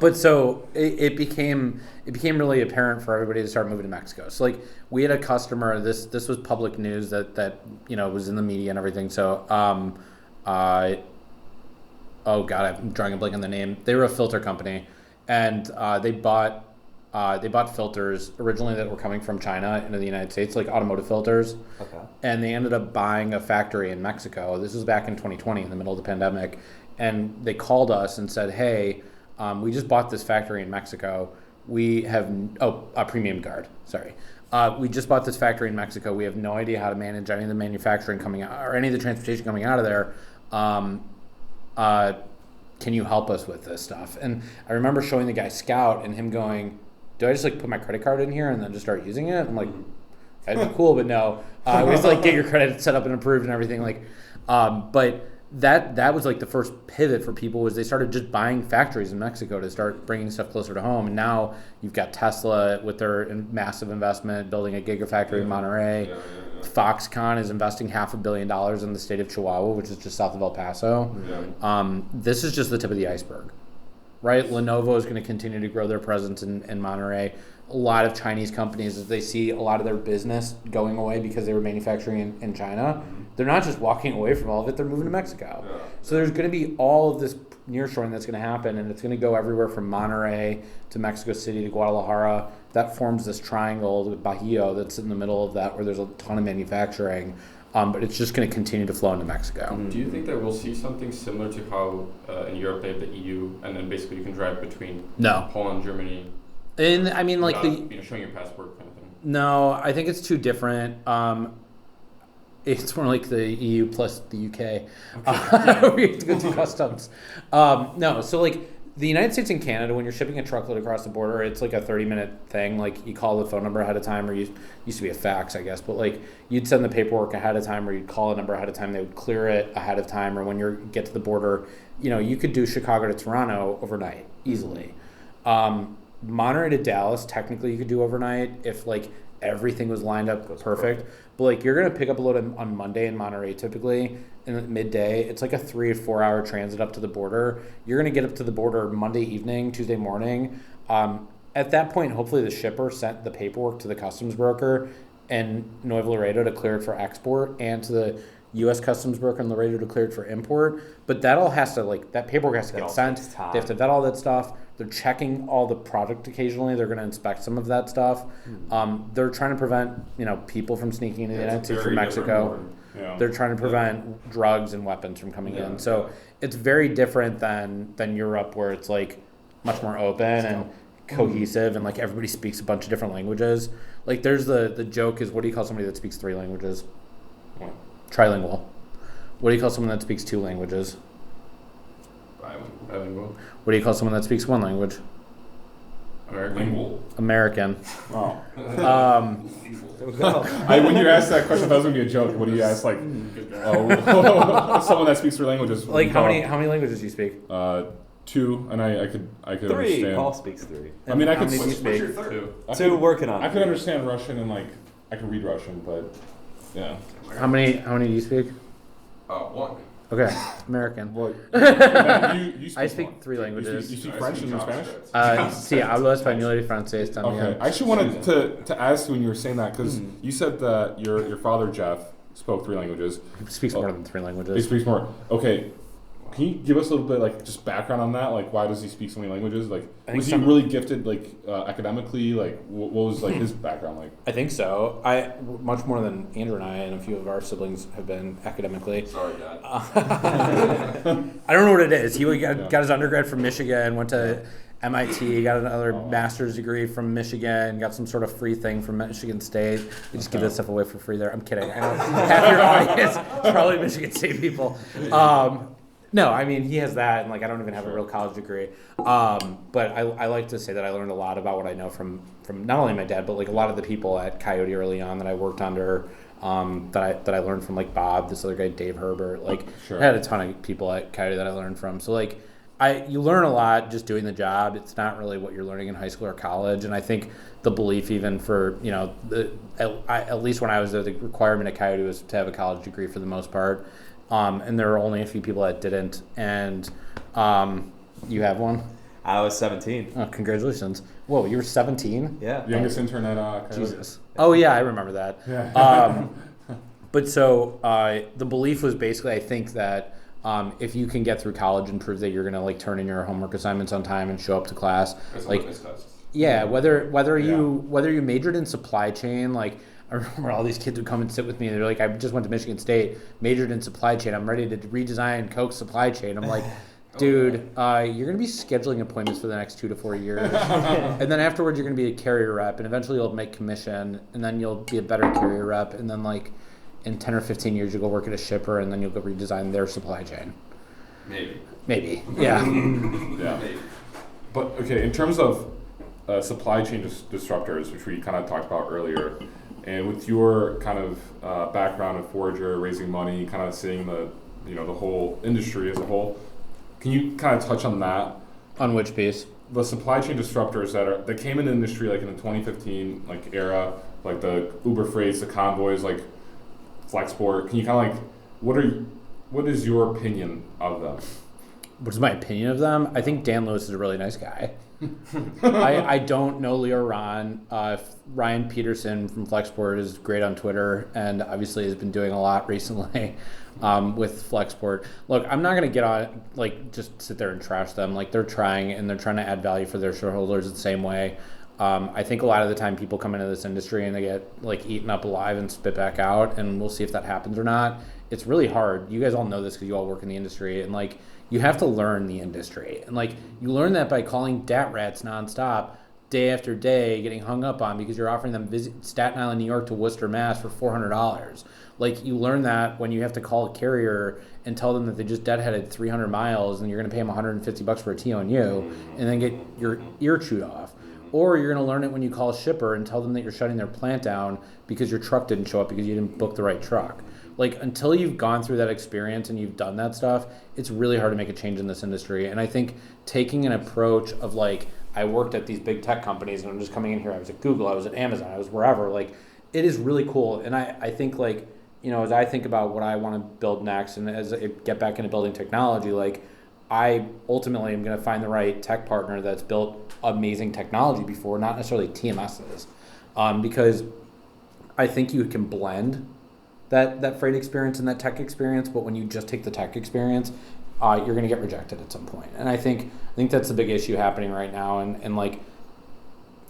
But so it became really apparent for everybody to start moving to Mexico. So like we had a customer. This was public news that was in the media and everything. So oh god, I'm drawing a blank on the name. They were a filter company, and they bought filters originally that were coming from China into the United States, like automotive filters.
Okay.
And they ended up buying a factory in Mexico. This was back in 2020, in the middle of the pandemic. And they called us and said, hey, we just bought this factory in Mexico. We have, a Premium Guard, sorry. We just bought this factory in Mexico. We have no idea how to manage any of the manufacturing coming out, or any of the transportation coming out of there. Can you help us with this stuff? And I remember showing the guy Scout and him going, do I just like put my credit card in here and then just start using it? I'm like, that'd be cool, but no. We have to like get your credit set up and approved and everything. Like, but that was like the first pivot for people, was they started just buying factories in Mexico to start bringing stuff closer to home. And now you've got Tesla with their massive investment building a gigafactory in Monterrey.
Yeah.
Foxconn is investing $500 million in the state of Chihuahua, which is just south of El Paso.
Yeah.
This is just the tip of the iceberg, right? Lenovo is going to continue to grow their presence in Monterrey. A lot of Chinese companies, as they see a lot of their business going away because they were manufacturing in China, they're not just walking away from all of it, they're moving to Mexico.
Yeah.
So there's going to be all of this nearshoring that's going to happen, and it's going to go everywhere from Monterrey to Mexico City to Guadalajara. That forms this triangle, the Bajío, that's in the middle of that, where there's a ton of manufacturing. But it's just going to continue to flow into Mexico.
Do you think that we'll see something similar to how in Europe they have the EU, and then basically you can drive between Poland, Germany?
And I mean, like
without, showing your passport kind of thing.
No, I think it's too different. It's more like the EU plus the UK. We have to go through customs. No, so like the United States and Canada, when you're shipping a truckload across the border, it's like a 30-minute thing. Like you call the phone number ahead of time, or used to be a fax, I guess. But like you'd send the paperwork ahead of time, or you'd call a number ahead of time. They would clear it ahead of time, or when you get to the border, you could do Chicago to Toronto overnight easily. Monterey to Dallas, technically you could do overnight if like everything was lined up perfect. But like you're gonna pick up a load on Monday in Monterey typically in midday. It's like a 3 or 4 hour transit up to the border. You're gonna get up to the border Monday evening, Tuesday morning. At that point, hopefully the shipper sent the paperwork to the customs broker in Nuevo Laredo to clear it for export, and to the U.S. Customs broker in Laredo to clear it for import. But that all has to that paperwork has to get sent. They have to vet all that stuff. They're checking all the product occasionally. They're going to inspect some of that stuff. They're trying to prevent people from sneaking into the United States from Mexico.
Yeah.
They're trying to prevent drugs and weapons from coming in. So it's very different than Europe, where it's like much more open and cohesive, and like everybody speaks a bunch of different languages. Like there's the joke is, what do you call somebody that speaks 3 languages? Trilingual. What do you call someone that speaks 2 languages?
Bilingual.
What do you call someone that speaks 1 language? American.
Oh.
Go.
When you asked that question, that was gonna be a joke. What do you ask? Like, someone that speaks 3 languages.
Like how many languages do you speak?
2, and I could
3.
understand.
Paul speaks 3.
I mean, I could.
How many do you
What's
speak?
your third?
2 working on.
I could understand Russian, and like I can read Russian, but yeah.
How many do you speak?
1.
Okay, American.
Well, you speak
I speak
one.
3 languages.
You speak French and Spanish?
Sí, hablo español y francés también.
Okay. I actually wanted to ask you when you were saying that, because you said that your father Jeff spoke 3 languages.
He speaks more than 3 languages.
He speaks more. Okay. Can you give us a little bit, like, just background on that? Like, why does he speak so many languages? Like, was he really gifted, like, academically? Like, what was, like, his background like?
I think so. Much more than Andrew and I and a few of our siblings have been academically.
Sorry, Dad.
I don't know what it is. He got his undergrad from Michigan, went to MIT, got another master's degree from Michigan, got some sort of free thing from Michigan State. We just give this stuff away for free there. I'm kidding. I know half your audience is probably Michigan State people. No, I mean, he has that, and like I don't even have a real college degree. But I like to say that I learned a lot about what I know from not only my dad, but like a lot of the people at Coyote early on that I worked under. That I learned from like Bob, this other guy, Dave Herbert. Like I had a ton of people at Coyote that I learned from. So like you learn a lot just doing the job. It's not really what you're learning in high school or college. And I think the belief even for, at least when I was there, the requirement at Coyote was to have a college degree for the most part. And there were only a few people that didn't. And you have one?
I was 17.
Oh, congratulations. Whoa, you were 17?
Yeah.
Youngest intern at Coyote.
Jesus. Oh, yeah, I remember that.
Yeah.
But so the belief was basically, I think that if you can get through college and prove that you're going to like turn in your homework assignments on time and show up to class,
That's
like, yeah, whether you majored in supply chain, like I remember all these kids would come and sit with me and they're like, I just went to Michigan State, majored in supply chain. I'm ready to redesign Coke's supply chain. I'm like, dude, you're going to be scheduling appointments for the next 2 to 4 years. And then afterwards, you're going to be a carrier rep. And eventually, you'll make commission. And then you'll be a better carrier rep. And then, like, in 10 or 15 years, you'll go work at a shipper. And then you'll go redesign their supply chain. Maybe. Yeah.
Yeah. But, okay, in terms of supply chain disruptors, which we kind of talked about earlier, and with your kind of background in Forager, raising money, kind of seeing the whole industry as a whole, can you kind of touch on that?
On which piece?
The supply chain disruptors that came in the industry like in the 2015 like era, like the Uber Freights, the Convoys, like Flexport. Can you kind of like what is your opinion of them?
What's my opinion of them? I think Dan Lewis is a really nice guy. I don't know Leo Ron. Ryan Peterson from Flexport is great on Twitter and obviously has been doing a lot recently with Flexport. Look, I'm not going to get on, like, just sit there and trash them. Like, they're trying and they're trying to add value for their shareholders the same way. I think a lot of the time people come into this industry and they get, like, eaten up alive and spit back out, and we'll see if that happens or not. It's really hard. You guys all know this because you all work in the industry, and, like, you have to learn the industry. And, like, you learn that by calling DAT rats nonstop, day after day, getting hung up on because you're offering them visit Staten Island, New York to Worcester, Mass for $400. Like, you learn that when you have to call a carrier and tell them that they just deadheaded 300 miles and you're going to pay them $150 for a TONU and then get your ear chewed off. Or you're going to learn it when you call a shipper and tell them that you're shutting their plant down because your truck didn't show up because you didn't book the right truck. Like, until you've gone through that experience and you've done that stuff, it's really hard to make a change in this industry. And I think taking an approach of, like, I worked at these big tech companies and I'm just coming in here. I was at Google, I was at Amazon, I was wherever. Like, it is really cool. And I think, like, you know, as I think about what I want to build next and as I get back into building technology, like, I ultimately am going to find the right tech partner that's built amazing technology before, not necessarily TMSs. Because I think you can blend that freight experience and that tech experience, but when you just take the tech experience, you're going to get rejected at some point. And I think that's the big issue happening right now. And like,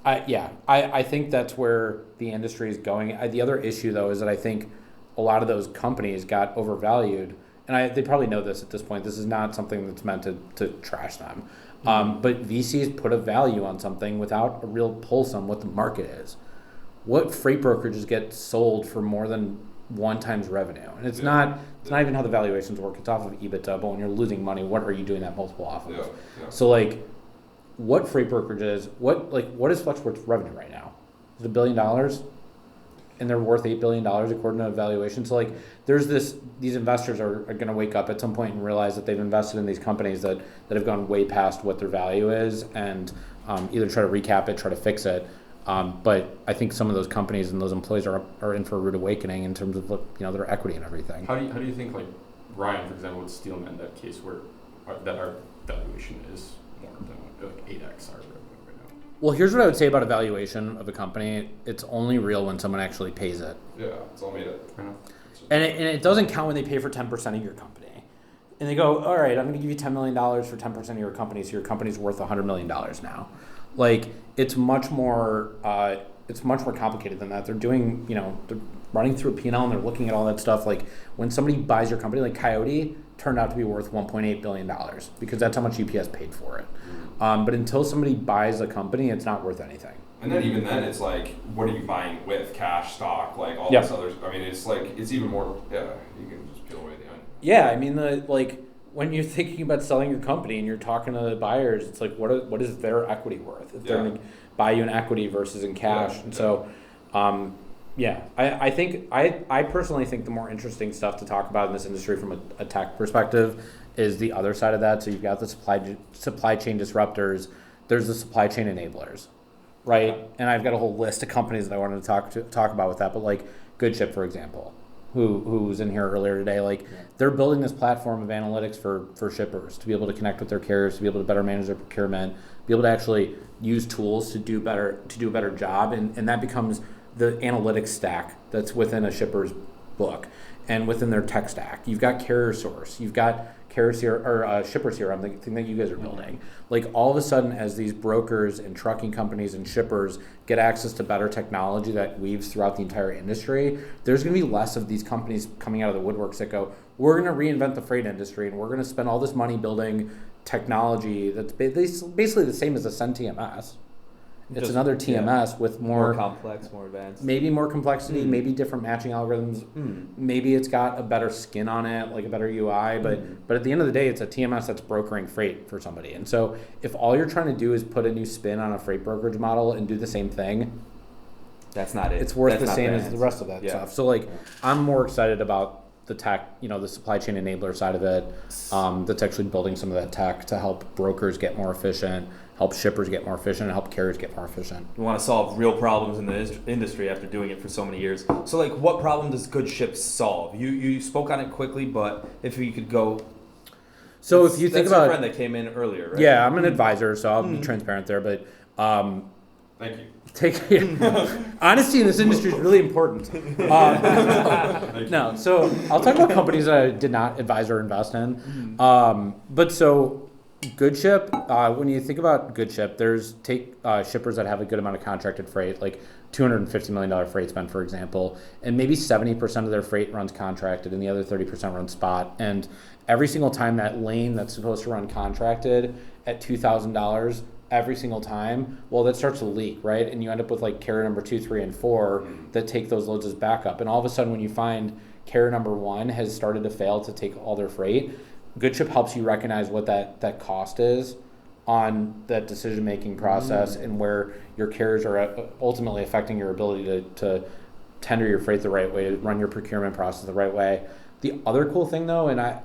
I think that's where the industry is going. The other issue though is that I think a lot of those companies got overvalued, and they probably know this at this point. This is not something that's meant to trash them. But VCs put a value on something without a real pulse on what the market is. What freight brokerages get sold for more than 1 times revenue? And it's not even how the valuations work. It's off of EBITDA, but when you're losing money, what are you doing that multiple off of?
Yeah.
So, like, what freight brokerages, what is Flexport's revenue right now? Is it $1 billion? And they're worth $8 billion according to valuation. So, like, there's these investors are going to wake up at some point and realize that they've invested in these companies that have gone way past what their value is, and either try to recap it, try to fix it. But I think some of those companies and those employees are in for a rude awakening in terms of, you know, their equity and everything.
How do you think, like, Ryan, for example, with Steelman, that case where that our valuation is more than like 8x our revenue right now?
Well, here's what I would say about a valuation of a company. It's only real when someone actually pays it.
Yeah, it's all made up.
And it doesn't count when they pay for 10% of your company. And they go, all right, I'm going to give you $10 million for 10% of your company, so your company's worth $100 million now. Like, it's much more complicated than that. They're doing, you know, they're running through a P&L and they're looking at all that stuff. Like, when somebody buys your company, like Coyote turned out to be worth $1.8 billion because that's how much UPS paid for it. But until somebody buys a company, it's not worth anything.
And then even then, it's like, what are you buying with? Cash, stock, like all
Yep.
this other. I mean, it's like it's even more. Yeah, you can just peel away the onion.
Yeah, I mean, when you're thinking about selling your company and you're talking to the buyers, it's like, what is their equity worth? If they're going to buy you in equity versus in cash. And so, I think, I personally think the more interesting stuff to talk about in this industry from a tech perspective is the other side of that. So you've got the supply chain disruptors, there's the supply chain enablers, right? And I've got a whole list of companies that I wanted to talk about with that, but like GoodShip, for example, who was in here earlier today, they're building this platform of analytics for shippers to be able to connect with their carriers, to be able to better manage their procurement, be able to actually use tools to do a better job, and that becomes the analytics stack that's within a shipper's book and within their tech stack. You've got Carrier Source, you've got Carrier or Shippers here, I'm the thing that you guys are building. Like all of a sudden, as these brokers and trucking companies and shippers get access to better technology that weaves throughout the entire industry, there's going to be less of these companies coming out of the woodworks that go, we're going to reinvent the freight industry and we're going to spend all this money building technology that's basically the same as a Send TMS. It's
Just,
another TMS with
more complex, more advanced.
Maybe more complexity, maybe different matching algorithms. Maybe it's got a better skin on it, like a better UI. But at the end of the day, it's a TMS that's brokering freight for somebody. And so if all you're trying to do is put a new spin on a freight brokerage model and do the same thing,
that's not it.
It's worth the same as the rest of that stuff. So I'm more excited about the tech, the supply chain enabler side of it, that's actually building some of that tech to help brokers get more efficient, help shippers get more efficient, and help carriers get more efficient.
We want to solve real problems in the industry after doing it for so many years. So what problem does GoodShip solve? You spoke on it quickly, but if you could go.
So if you think about
your friend that came in earlier, right?
Yeah, I'm an advisor, so I'll be transparent there, but
Thank you.
Honesty in this industry is really important. No, so I'll talk about companies that I did not advise or invest in. But so GoodShip, when you think about GoodShip, take shippers that have a good amount of contracted freight, like $250 million freight spend, for example, and maybe 70% of their freight runs contracted and the other 30% runs spot. And every single time that lane that's supposed to run contracted at $2,000 every single time, well, that starts to leak, right? And you end up with like carrier number 2, 3, and 4 that take those loads as backup. And all of a sudden, when you find carrier number 1 has started to fail to take all their freight, GoodShip helps you recognize what that cost is on that decision-making process and where your carriers are ultimately affecting your ability to tender your freight the right way, to run your procurement process the right way. The other cool thing, though, and I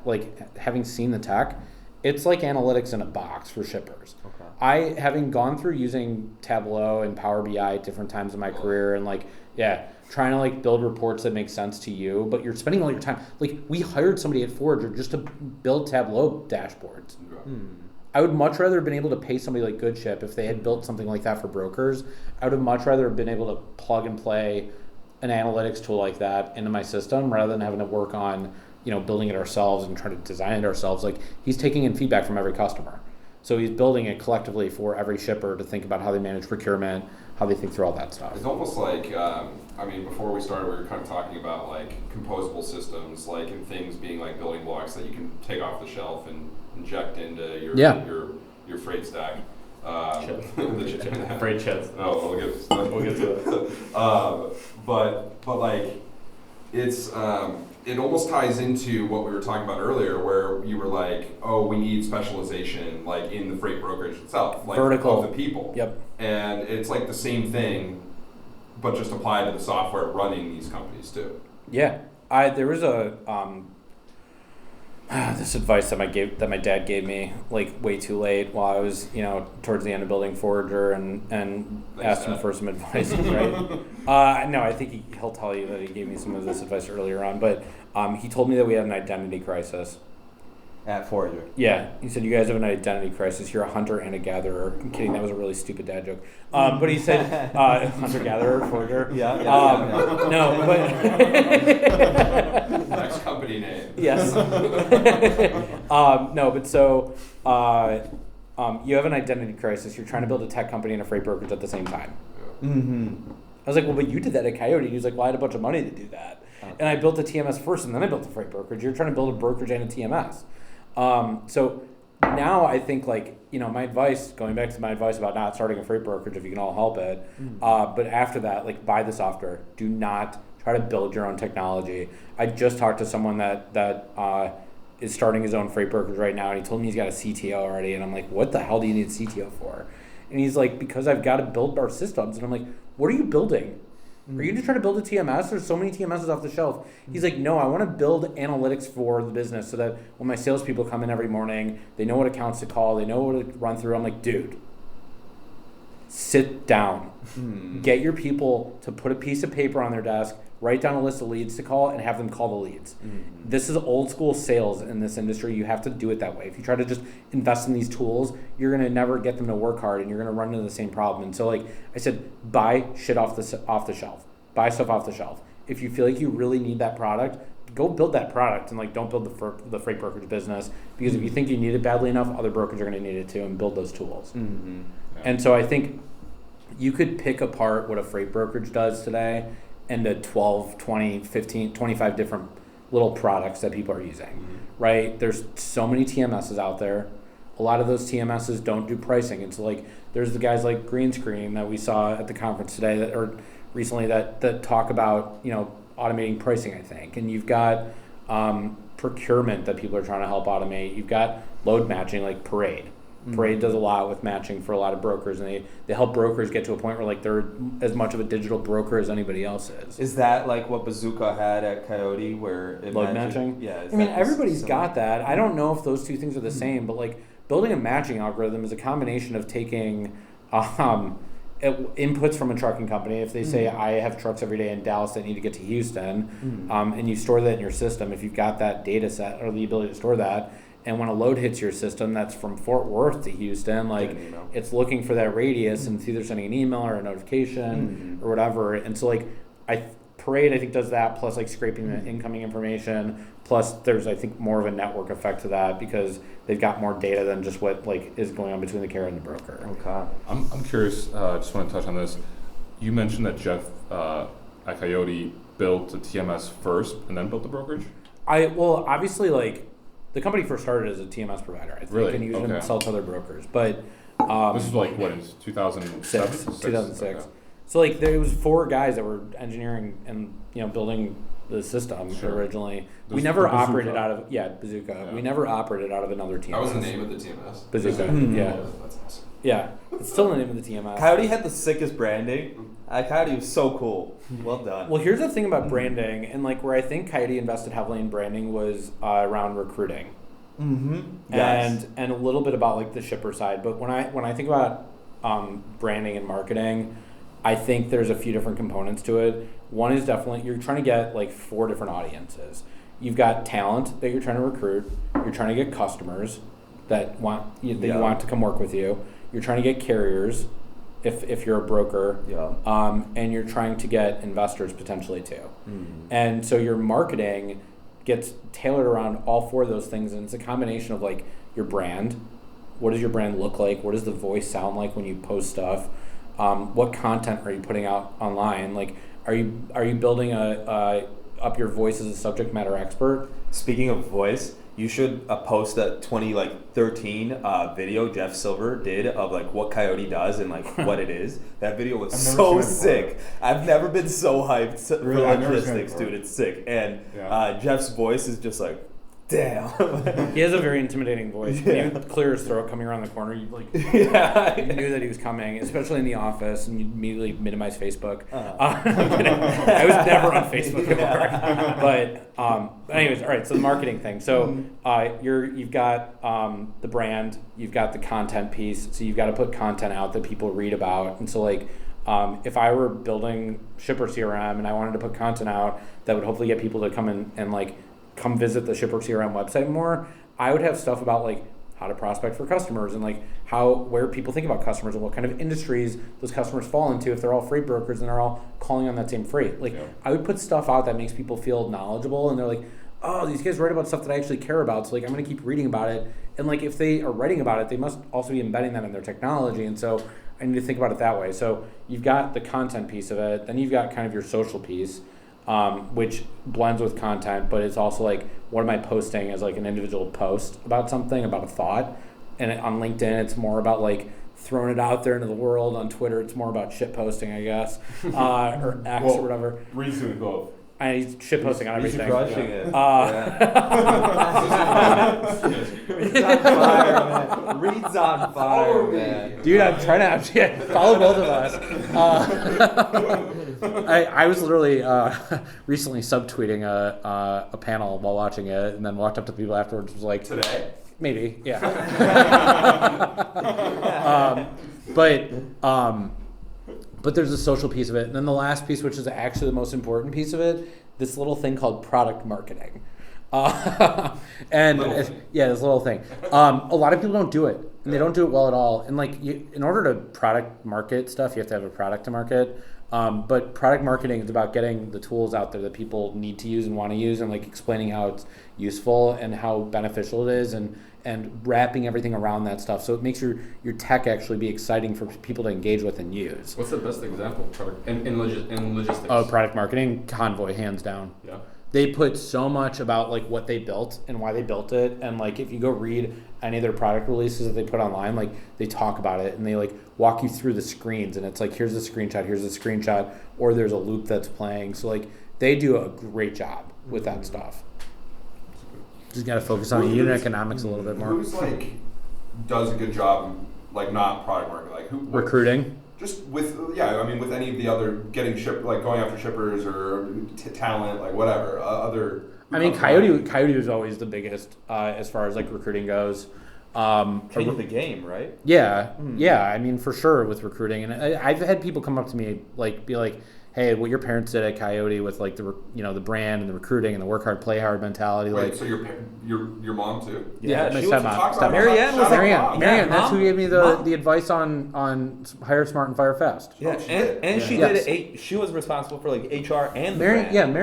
having seen the tech, it's like analytics in a box for shippers. Okay. Having gone through using Tableau and Power BI at different times in my career and trying to build reports that make sense to you, but you're spending all your time. We hired somebody at Forager just to build Tableau dashboards. I would much rather have been able to pay somebody like GoodShip if they had built something like that for brokers. I would have much rather have been able to plug and play an analytics tool like that into my system rather than having to work on building it ourselves and trying to design it ourselves. He's taking in feedback from every customer. So he's building it collectively for every shipper to think about how they manage procurement, how they think through all that stuff.
It's almost like, before we started, we were kind of talking about composable systems, and things being building blocks that you can take off the shelf and inject into your freight stack.
Freight sheds.
Oh, we'll get to it. But it's it almost ties into what we were talking about earlier, where you were we need specialization in the freight brokerage itself,
vertical
of the people.
Yep.
And it's the same thing, but just applied to the software running these companies too.
Yeah, there was a this advice that my dad gave me way too late while I was towards the end of building Forager and asked him for some advice. Right? No, I think he'll tell you that he gave me some of this advice earlier on, but he told me that we had an identity crisis.
At Forager.
Yeah, he said, you guys have an identity crisis. You're a hunter and a gatherer. I'm kidding, that was a really stupid dad joke. But he said, hunter-gatherer, Forager.
Yeah.
No, but...
Next company name.
Yes. No, but so you have an identity crisis. You're trying to build a tech company and a freight brokerage at the same time.
Yeah.
I was like, well, but you did that at Coyote. He was like, well, I had a bunch of money to do that. Okay. And I built a TMS first, and then I built a freight brokerage. You're trying to build a brokerage and a TMS. So now I think my advice, going back to my advice about not starting a freight brokerage if you can all help it, but after that, buy the software. Do not try to build your own technology. I just talked to someone that is starting his own freight brokerage right now, and he told me he's got a CTO already, and I'm like, what the hell do you need a CTO for? And he's like, because I've got to build our systems. And I'm like, what are you building? Are you just trying to build a TMS? There's so many TMSs off the shelf. He's like, no, I want to build analytics for the business so that when my salespeople come in every morning, they know what accounts to call, they know what to run through. I'm like, dude, sit down. Get your people to put a piece of paper on their desk, write down a list of leads to call, and have them call the leads. This is old school sales in this industry. You have to do it that way. If you try to just invest in these tools, you're going to never get them to work hard, and you're going to run into the same problem. And so, like I said, buy shit off the shelf. Buy stuff off the shelf. If you feel like you really need that product, go build that product, and don't build the freight brokerage business, because if you think you need it badly enough, other brokers are going to need it too, and build those tools. And so I think you could pick apart what a freight brokerage does today into 12, 20, 15, 25 different little products that people are using, right? There's so many TMSs out there. A lot of those TMSs don't do pricing. And so there's the guys like Green Screen that we saw at the conference today or recently that talk about, automating pricing, I think. And you've got procurement that people are trying to help automate. You've got load matching like Parade. Parade does a lot with matching for a lot of brokers, and they help brokers get to a point where they're as much of a digital broker as anybody else is.
Is that what Bazooka had at Coyote, where it
load matching?
Yeah.
I mean, everybody's got that. I don't know if those two things are the same, but building a matching algorithm is a combination of taking inputs from a trucking company. If they say I have trucks every day in Dallas that need to get to Houston, and you store that in your system, if you've got that data set or the ability to store that. And when a load hits your system that's from Fort Worth to Houston, it's looking for that radius, and it's either sending an email or a notification or whatever. And so Parade, I think, does that, plus scraping the incoming information. Plus there's, I think, more of a network effect to that because they've got more data than just what is going on between the carrier and the broker.
Okay.
I'm curious, just want to touch on this. You mentioned that Jeff at Coyote built a TMS first and then built the brokerage?
Obviously, the company first started as a TMS provider, I think,
really?
and used them to sell to other brokers. But
this is what, in 2007?
2006.
Okay.
So there was 4 guys that were engineering and building the system originally. We never operated out of Bazooka. Yeah. We never operated out of another TMS.
That was the name of the TMS.
Bazooka. Yeah.
That's awesome.
Yeah, it's still the name of the TMS.
Coyote had the sickest branding. Coyote was so cool. Well done.
Well, here's the thing about branding, and where I think Coyote invested heavily in branding was around recruiting,
Yes.
and a little bit about the shipper side. But when I think about branding and marketing, I think there's a few different components to it. One is definitely you're trying to get 4 different audiences. You've got talent that you're trying to recruit. You're trying to get customers that you want to come work with you. You're trying to get carriers, if you're a broker, and you're trying to get investors potentially too. And so your marketing gets tailored around all 4 of those things, and it's a combination of your brand. What does your brand look like? What does the voice sound like when you post stuff? What content are you putting out online? Are you building up your voice as a subject matter expert?
Speaking of voice, you should post that 2013 video Jeff Silver did of what Coyote does and what it is. That video was so sick. I've never been so hyped for logistics, dude. It's sick. And Jeff's voice is just damn.
He has a very intimidating voice. When you clear his throat coming around the corner, you you knew that he was coming, especially in the office, and you immediately minimize Facebook. I was never on Facebook at work. But anyways, all right, so the marketing thing. So you've got the brand, you've got the content piece, so you've got to put content out that people read about. And so if I were building Shipper CRM and I wanted to put content out that would hopefully get people to come in and come visit the Shipper CRM website more, I would have stuff about how to prospect for customers and where people think about customers and what kind of industries those customers fall into if they're all freight brokers and they're all calling on that same freight. I would put stuff out that makes people feel knowledgeable and they're oh, these guys write about stuff that I actually care about, so I'm going to keep reading about it. And if they are writing about it, they must also be embedding that in their technology. And so I need to think about it that way. So you've got the content piece of it, then you've got kind of your social piece. which blends with content, but it's also like, what am I posting as like an individual post about something, about a thought? And on LinkedIn, it's more about like throwing it out there into the world. On Twitter, it's more about shit posting, I guess, or X or whatever.
Reed's doing both.
I shit posting on everything.
He's crushing it.
Reed's on fire, man. Reed's on fire, man.
Dude, I'm trying to follow both of us. I was literally recently subtweeting a panel while watching it, and then walked up to people afterwards. Was like,
Today?
Maybe, yeah. But there's a social piece of it, and then the last piece, which is actually the most important piece of it, this little thing called product marketing. This little thing. A lot of people don't do it, and they don't do it well at all. And like, in order to product market stuff, you have to have a product to market. But product marketing is about getting the tools out there that people need to use and want to use, and like explaining how it's useful and how beneficial it is, and wrapping everything around that stuff, so it makes your tech actually be exciting for people to engage with and use.
What's the best example of product in logistics?
Oh, product marketing, Convoy, hands down.
Yeah.
They put so much about like what they built and why they built it, and like if you go read any of their product releases that they put online, like they talk about it and they like walk you through the screens, and it's like, here's a screenshot, or there's a loop that's playing. So like they do a great job with that stuff. Just got to focus on the unit economics a little bit more.
Who's like does a good job, like not product marketing, like who?
Recruiting.
Just with with any of the other going after shippers or talent, like whatever other.
I mean, Coyote was always the biggest as far as like recruiting goes.
Changed the game, right?
Yeah, yeah. I mean, for sure with recruiting, and I've had people come up to me like be like, hey, what your parents did at Coyote with like the brand and the recruiting and the work hard, play hard mentality.
Wait,
like,
so your mom too?
Yeah, my
she was
stepmom.
Marianne was
Marianne, that's who gave me the advice on hire smart and fire fast.
Yeah, and she did it. She was responsible for like HR and the brand.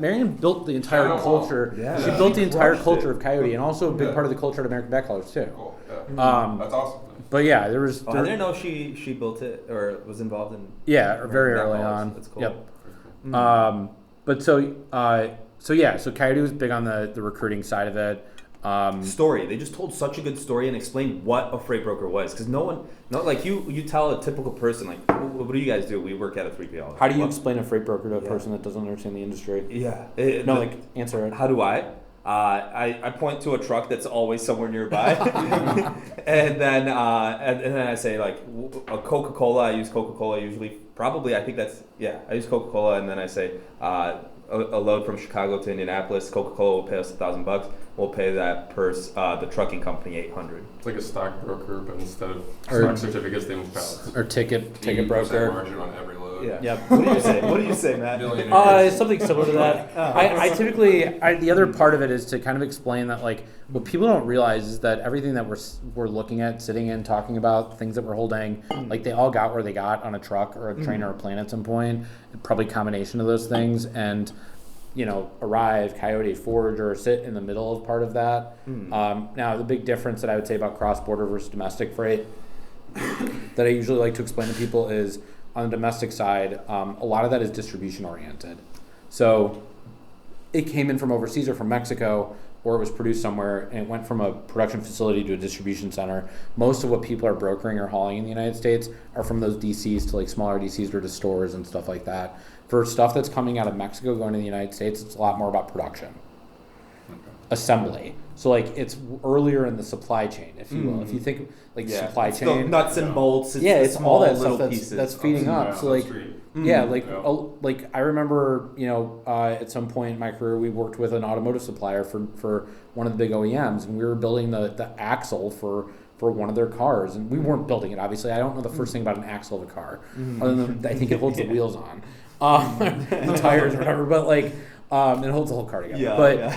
Marianne built the entire culture. Yeah. She built the entire culture of Coyote, and also a big part of the culture at American Backhaulers too.
Cool. Yeah. That's awesome.
But yeah, there was.
I didn't know she built it or was involved in.
Yeah, very early on.
That's cool.
Yep. But so Coyote was big on the recruiting side of it.
Story. They just told such a good story and explained what a freight broker was, because like you tell a typical person like, what do you guys do? We work at a 3PL.
How do you explain a freight broker to a person that doesn't understand the industry?
Yeah.
Answer it.
How do I? I point to a truck that's always somewhere nearby, and then I say like a Coca-Cola. I use Coca-Cola usually. Probably I use Coca-Cola, and then I say a load from Chicago to Indianapolis. Coca-Cola will pay us $1,000. We'll pay that the trucking company $800.
It's like a stockbroker, but instead of stock certificates, they move pallets.
Or ticket broker.
Margin on every load.
Yeah.
Yep.
What do you say, Matt?
Something similar to that. I typically the other part of it is to kind of explain that like what people don't realize is that everything that we're looking at, sitting in, talking about, things that we're holding, like they all got where they got on a truck or a train or a plane at some point. Probably a combination of those things, and Arrive, Coyote, Forager sit in the middle of part of that. Now the big difference that I would say about cross-border versus domestic freight that I usually like to explain to people is, on the domestic side, a lot of that is distribution oriented. So it came in from overseas or from Mexico, or it was produced somewhere and it went from a production facility to a distribution center. Most of what people are brokering or hauling in the United States are from those DCs to like smaller DCs or to stores and stuff like that. For stuff that's coming out of Mexico going to the United States, it's a lot more about production. Assembly. So like it's earlier in the supply chain, if you will. If you think like supply chain,
the nuts and bolts.
It's all that
little
stuff
pieces
that's feeding up. So like like I remember at some point in my career we worked with an automotive supplier for one of the big OEMs, and we were building the axle for one of their cars, and we weren't building it obviously. I don't know the first thing about an axle of a car, other than I think it holds the wheels on, the tires or whatever, but like. It holds the whole car together.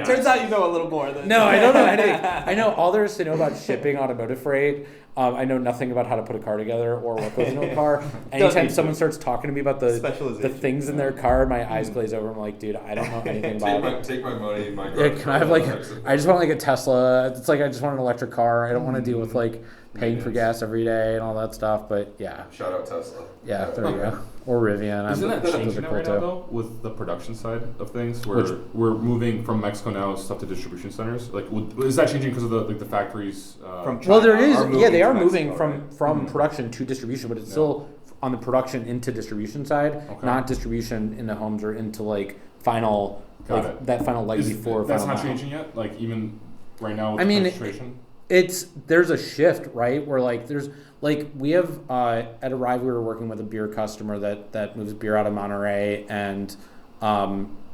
Turns out you know a little more than.
No, I don't know anything. I know all there is to know about shipping automotive freight. I know nothing about how to put a car together or what goes into a car. Anytime someone starts talking to me about the things in their car, my eyes glaze over. I'm like, dude, I don't know anything about it.
Take my money, my
can I have I just want like a Tesla. It's like I just want an electric car. I don't want to deal with like paying for gas every day and all that stuff. But yeah,
Shout out Tesla.
yeah, there you go. Or Rivian.
Isn't that
those are
changing
cool
right now
too.
though with the production side of things, where we're moving from Mexico now stuff to distribution centers? Like, is that changing because of the factories?
From China
Well, there is.
are moving
Yeah, they
to
are
Mexico,
moving
right?
from production to distribution, but it's still on the production into distribution side,
Okay.
not distribution into homes or into like final,
Got it.
that final leg before.
That's
final
not
mile.
changing yet. Like even right now with
I
the
mean,
concentration.
There's a shift, right? Where like there's like we have at Arrive we were working with a beer customer that moves beer out of Monterey, and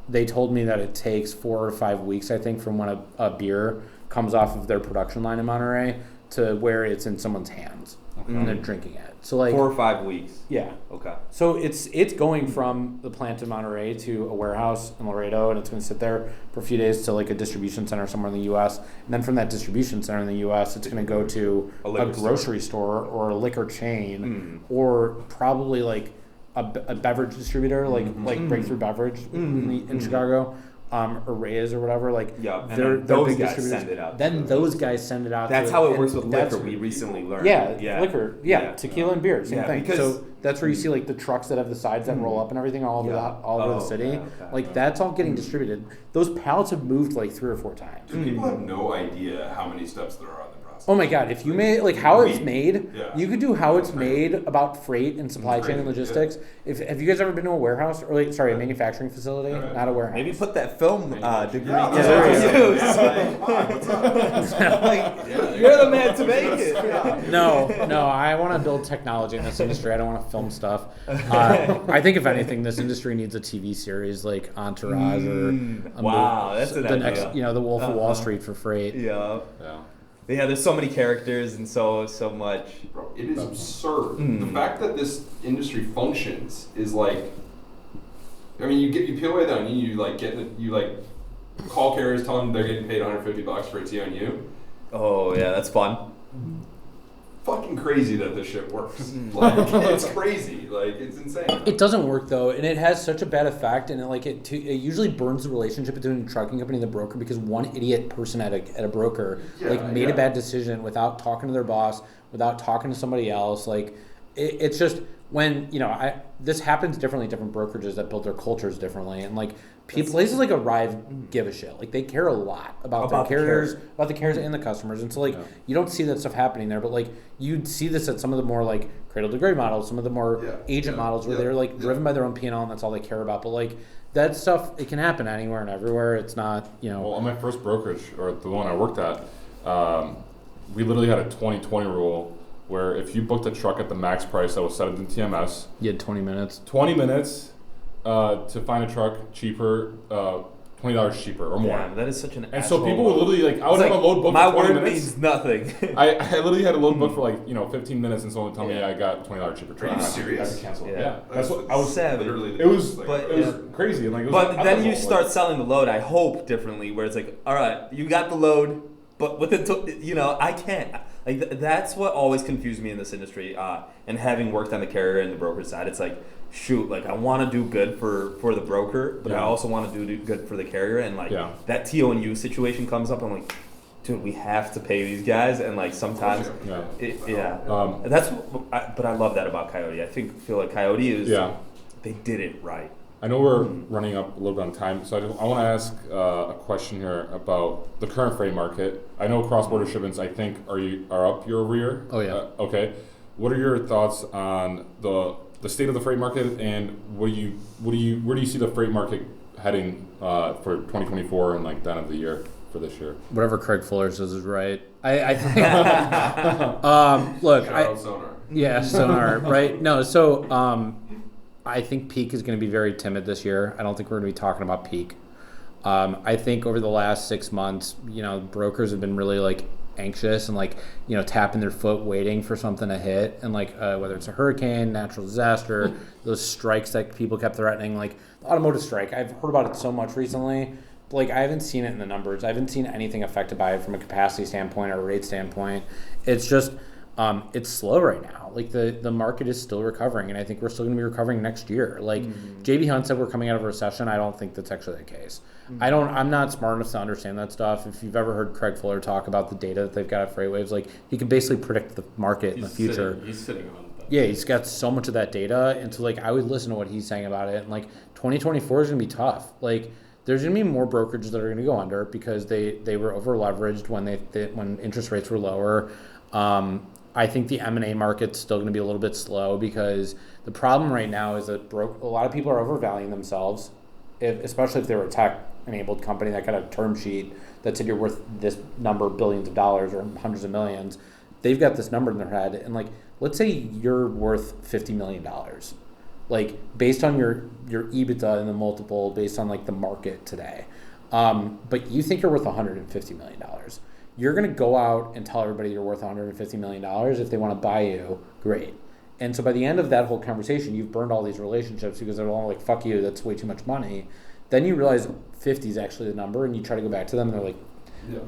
they told me that it takes 4 or 5 weeks, I think, from when a beer comes off of their production line in Monterey to where it's in someone's hands and they're drinking it. So like
4 or 5 weeks.
yeah.
Okay.
So it's going from the plant in Monterey to a warehouse in Laredo, and it's going to sit there for a few days to like a distribution center somewhere in the U.S. And then from that distribution center in the U.S., it's going to go to a grocery store or a liquor chain or probably like a beverage distributor, like Breakthrough Beverage in Chicago. Or Reyes or whatever, like
Yeah, and
they're
then those
big
guys
distributors.
send it out.
Then those guys send it out.
That's
to
how it
and
works with
that's-
liquor. We recently learned.
Yeah, liquor. Yeah, tequila and beer, same
Yeah,
thing.
because-
So that's where you see like the trucks that have the sides that roll up and everything all over all over the city. Like that's all getting distributed. Those pallets have moved like 3 or 4 times.
People have no idea how many steps there are in the process.
Oh my God! If you made like how it's made,
Yeah.
you could do how it's made about freight and supply chain and logistics. Have you guys ever been to a warehouse or like a manufacturing facility, not a warehouse?
Maybe put that film degree
Yeah,
to use.
Yeah.
You're the man to make it.
No, I want to build technology in this industry. I don't want to film stuff. I think if anything, this industry needs a TV series like Entourage or
Wow, that's an
the
idea.
next, the Wolf of Wall Street for freight.
Yeah.
Yeah.
Yeah, there's so many characters and so much.
Bro, it is absurd. The fact that this industry functions is like, I mean, you peel away the onion, you call carriers, tell them they're getting paid $150 for a TONU.
Oh yeah, that's fun.
Fucking crazy that this shit works. Like, it's crazy. Like, it's insane.
It doesn't work though, and it has such a bad effect, and it usually burns the relationship between the trucking company and the broker because one idiot person at a broker made a bad decision without talking to their boss, without talking to somebody else. Like it's just when this happens differently. Different brokerages that build their cultures differently, and like places like Arrive give a shit. Like they care a lot about their carriers, about the carriers and the customers, and so you don't see that stuff happening there, but like you'd see this at some of the more like cradle to grave models, some of the more agent models where they're like driven by their own P&L and that's all they care about. But like that stuff, it can happen anywhere and everywhere. It's not
Well, on my first brokerage, or the one I worked at, we literally had a 20/20 rule where if you booked a truck at the max price that was set in TMS,
you had 20 minutes.
20 minutes to find a truck cheaper, $20 cheaper or more.
Damn, that is such an.
And so people would literally I would have a load book
My
for 20
word
minutes.
means nothing.
I literally had a load book for 15 minutes, and someone would tell me I got $20 cheaper truck.
Are you
I
serious?
had to cancel.
Yeah.
Yeah, that's what I was.
Savage.
Literally the
It was,
like,
but-
it was crazy, and it was
But then you
ethical,
start selling the load, I hope, differently, where it's like, all right, you got the load, but with it, I can't. Like that's what always confused me in this industry. And having worked on the carrier and the broker side, it's like, shoot, like I want to do good for the broker, but I also want to do good for the carrier. And like that TONU situation comes up, I'm like, dude, we have to pay these guys, and like sometimes, that's. But I love that about Coyote. I feel like Coyote is. They did it right.
I know we're running up a little bit on time, so I want to ask a question here about the current freight market. I know cross-border shipments, I think, are up year over year.
Oh yeah.
Okay. What are your thoughts on the state of the freight market, and where do you see the freight market heading for 2024 and like the end of the year for this year?
Whatever Craig Fuller says is right. I think. Look,
Shout out Sonar.
Yeah, Sonar, right? No, so I think peak is going to be very timid this year. I don't think we're going to be talking about peak. I think over the last 6 months, brokers have been really like anxious and like tapping their foot, waiting for something to hit, and like whether it's a hurricane, natural disaster, those strikes that people kept threatening, like the automotive strike. I've heard about it so much recently. But like I haven't seen it in the numbers. I haven't seen anything affected by it from a capacity standpoint or a rate standpoint. It's just It's slow right now. Like the market is still recovering, and I think we're still going to be recovering next year. Like JB Hunt said, we're coming out of a recession. I don't think that's actually the case. I'm not smart enough to understand that stuff. If you've ever heard Craig Fuller talk about the data that they've got at FreightWaves, like he can basically predict the market in the future.
He's sitting on that.
Yeah, he's got so much of that data, and so like I would listen to what he's saying about it. And like 2024 is going to be tough. Like there's going to be more brokerages that are going to go under because they were over leveraged when interest rates were lower. I think the M&A market's still going to be a little bit slow because the problem right now is that a lot of people are overvaluing themselves, especially if they were a tech-enabled company that got a term sheet that said you're worth this number of billions of dollars or hundreds of millions. They've got this number in their head, and like, let's say you're worth $50 million, like based on your EBITDA and the multiple based on like the market today, but you think you're worth $150 million. You're going to go out and tell everybody you're worth $150 million. If they want to buy you, great. And so by the end of that whole conversation, you've burned all these relationships because they're all like, fuck you, that's way too much money. Then you realize 50 is actually the number, and you try to go back to them, and they're like,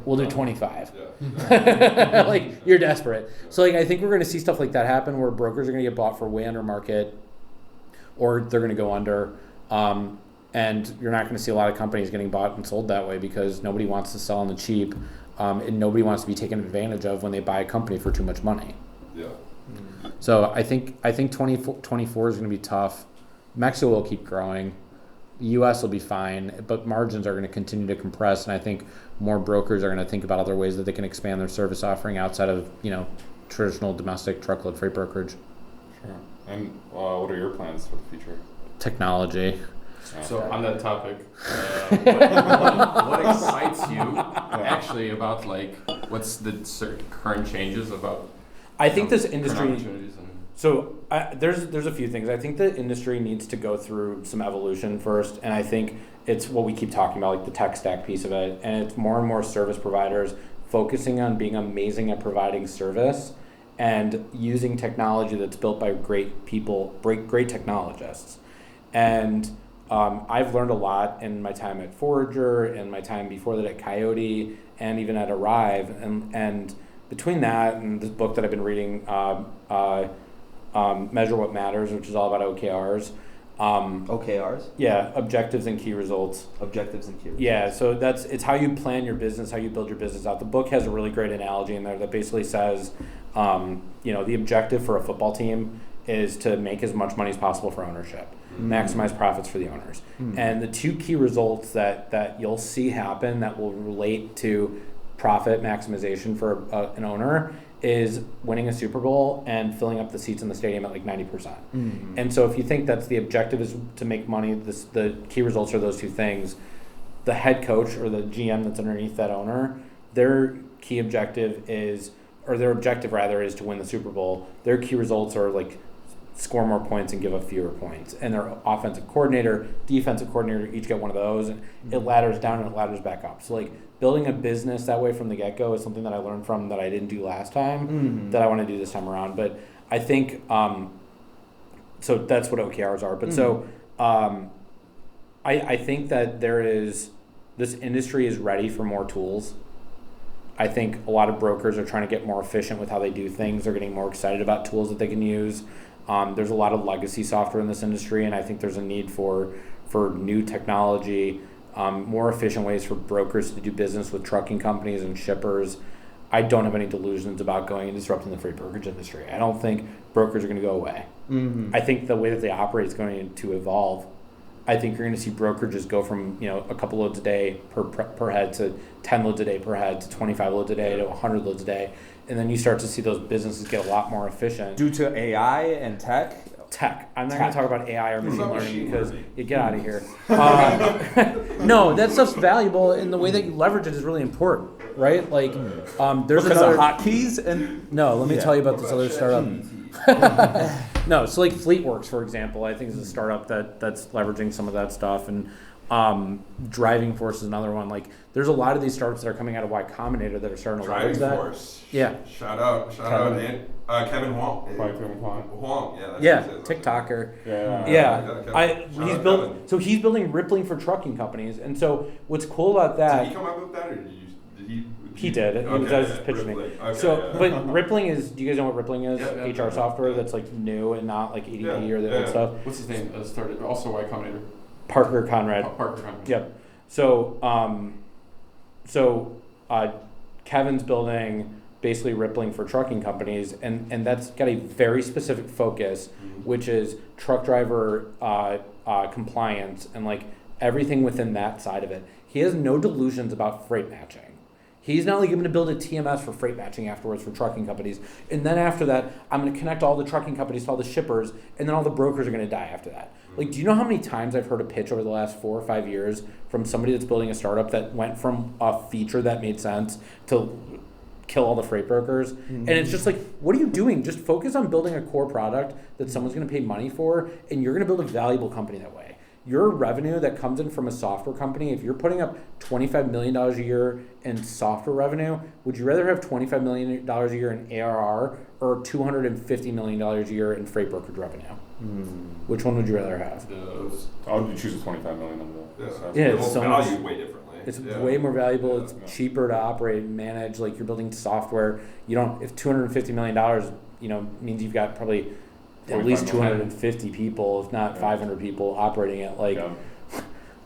we'll do 25. Yeah. Like, you're desperate. So like, I think we're going to see stuff like that happen where brokers are going to get bought for way under market, or they're going to go under. And you're not going to see a lot of companies getting bought and sold that way because nobody wants to sell on the cheap. And nobody wants to be taken advantage of when they buy a company for too much money.
Yeah.
So I think 2024 is going to be tough. Mexico will keep growing. The U.S. will be fine, but margins are going to continue to compress, and I think more brokers are going to think about other ways that they can expand their service offering outside of traditional domestic truckload freight brokerage.
Sure. And what are your plans for the future?
Technology.
So on that topic, what excites you actually about like what's the current changes about?
I think this industry.
Opportunities and...
So there's a few things. I think the industry needs to go through some evolution first, and I think it's what we keep talking about, like the tech stack piece of it, and it's more and more service providers focusing on being amazing at providing service and using technology that's built by great people, great technologists, and I've learned a lot in my time at Forager and my time before that at Coyote and even at Arrive. And between that and this book that I've been reading, Measure What Matters, which is all about OKRs.
OKRs?
Yeah, objectives and key results.
Objectives and key results.
Yeah, so it's how you plan your business, how you build your business out. The book has a really great analogy in there that basically says, the objective for a football team is to make as much money as possible for ownership. Maximize profits for the owners. And the two key results that you'll see happen that will relate to profit maximization for an owner is winning a Super Bowl and filling up the seats in the stadium at like 90%. And so if you think that's the objective is to make money, the key results are those two things. The head coach or the GM that's underneath that owner, their key objective is, or their objective rather, is to win the Super Bowl. Their key results are like score more points and give up fewer points. And their offensive coordinator, defensive coordinator each get one of those, and it ladders down and it ladders back up. So like building a business that way from the get-go is something that I learned from that I didn't do last time that I want to do this time around. But I think, so that's what OKRs are. But so I think that this industry is ready for more tools. I think a lot of brokers are trying to get more efficient with how they do things. They're getting more excited about tools that they can use. There's a lot of legacy software in this industry, and I think there's a need for new technology, more efficient ways for brokers to do business with trucking companies and shippers. I don't have any delusions about going and disrupting the freight brokerage industry. I don't think brokers are going to go away. I think the way that they operate is going to evolve. I think you're going to see brokerages go from a couple loads a day per head to 10 loads a day per head to 25 loads a day to 100 loads a day. And then you start to see those businesses get a lot more efficient.
Due to AI and tech?
I'm not going to talk about AI or machine learning because you get out of here. No, that stuff's valuable, and the way that you leverage it is really important, right? Like, there's
because
another
of hotkeys and
no. Let me tell you about this other startup. No, so like FleetWorks, for example, I think is a startup that's leveraging some of that stuff, and Driving Force is another one. Like, there's a lot of these startups that are coming out of Y Combinator that are starting to leverage that.
Driving Force.
Yeah.
Shout out, Kevin Huang. Huang,
yeah, TikToker. He's building Rippling for trucking companies, and so what's cool about that?
Did he come up with that, or did he?
He did. That was his pitch to me.
Okay,
So, but Rippling is. Do you guys know what Rippling is?
Yeah.
HR software that's like new and not like ADP or that stuff.
What's his name? Started also Y Combinator.
Parker Conrad.
Parker Conrad.
Yep. So, Kevin's building basically Rippling for trucking companies, and that's got a very specific focus, which is truck driver compliance and like everything within that side of it. He has no delusions about freight matching. He's not like, I'm going to build a TMS for freight matching afterwards for trucking companies. And then after that, I'm going to connect all the trucking companies to all the shippers, and then all the brokers are going to die after that. Like, do you know how many times I've heard a pitch over the last 4 or 5 years from somebody that's building a startup that went from a feature that made sense to kill all the freight brokers? And it's just like, what are you doing? Just focus on building a core product that someone's going to pay money for, and you're going to build a valuable company that way. Your revenue that comes in from a software company, if you're putting up $25 million a year in software revenue, would you rather have $25 million a year in ARR or $250 million a year in freight brokerage revenue? Which one would you rather have?
I would choose the 25 million number.
It's so much,
valued way differently.
it's way more valuable. It's cheaper to operate and manage. Like, you're building software. You don't. If $250 million, means you've got probably at least 250 people, if not 500 people operating it. Like,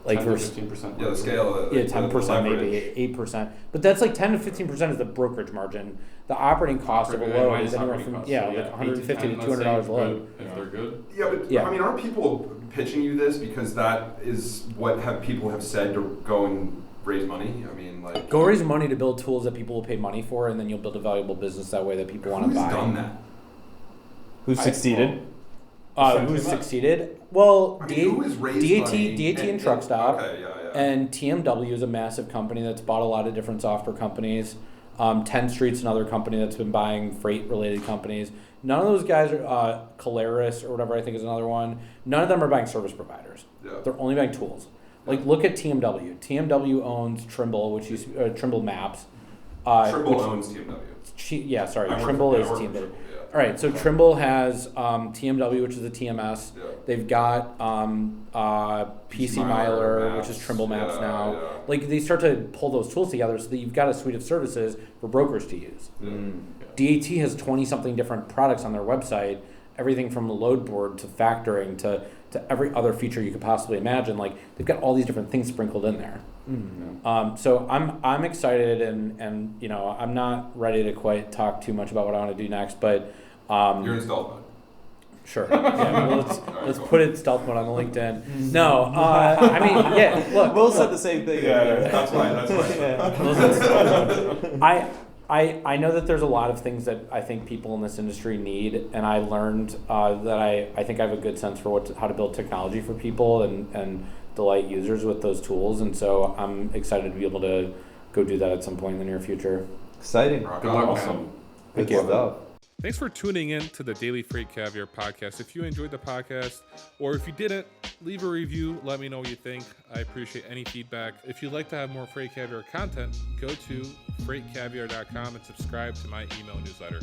like
15%.
Yeah, the scale.
10% maybe 8%. But that's like 10 to 15% is the brokerage margin. The operating cost of a load is anywhere from like $150 to $200 a load.
If they're good.
Yeah, but I mean, aren't people pitching you this because that is what people have said to go and raise money? I mean, like,
go raise money to build tools that people will pay money for, and then you'll build a valuable business that way that people want to buy.
Who's done that?
Who succeeded?
Who succeeded? Well,
I mean, who has raised money
DAT and Truck Stop,
yeah.
and TMW is a massive company that's bought a lot of different software companies. 10 Street's another company that's been buying freight-related companies. None of those guys are Caleris or whatever I think is another one. None of them are buying service providers. Yeah. They're only buying tools. Like, look at TMW. TMW owns Trimble, which is Trimble Maps.
Trimble owns TMW.
Trimble is TMW. All right, so Trimble has TMW, which is a TMS. Yeah. They've got PC Miler, which is Trimble Maps now. Yeah. Like, they start to pull those tools together so that you've got a suite of services for brokers to use. DAT has 20-something different products on their website, everything from the load board to factoring to every other feature you could possibly imagine. Like, they've got all these different things sprinkled in there. So I'm excited, and I'm not ready to quite talk too much about what I want to do next, but
you're in stealth mode. Sure.
Yeah. Well, let's put it in stealth mode on the LinkedIn. No, I mean, look.
Will said the same thing.
That's
right. I know that there's a lot of things that I think people in this industry need, and I learned that I think I have a good sense for how to build technology for people and delight users with those tools, and so I'm excited to be able to go do that at some point in the near future.
Exciting.
Good luck. Awesome.
Good stuff.
Thanks for tuning in to the Daily Freight Caviar Podcast. If you enjoyed the podcast, or if you didn't, leave a review. Let me know what you think. I appreciate any feedback. If you'd like to have more Freight Caviar content, go to freightcaviar.com and subscribe to my email newsletter.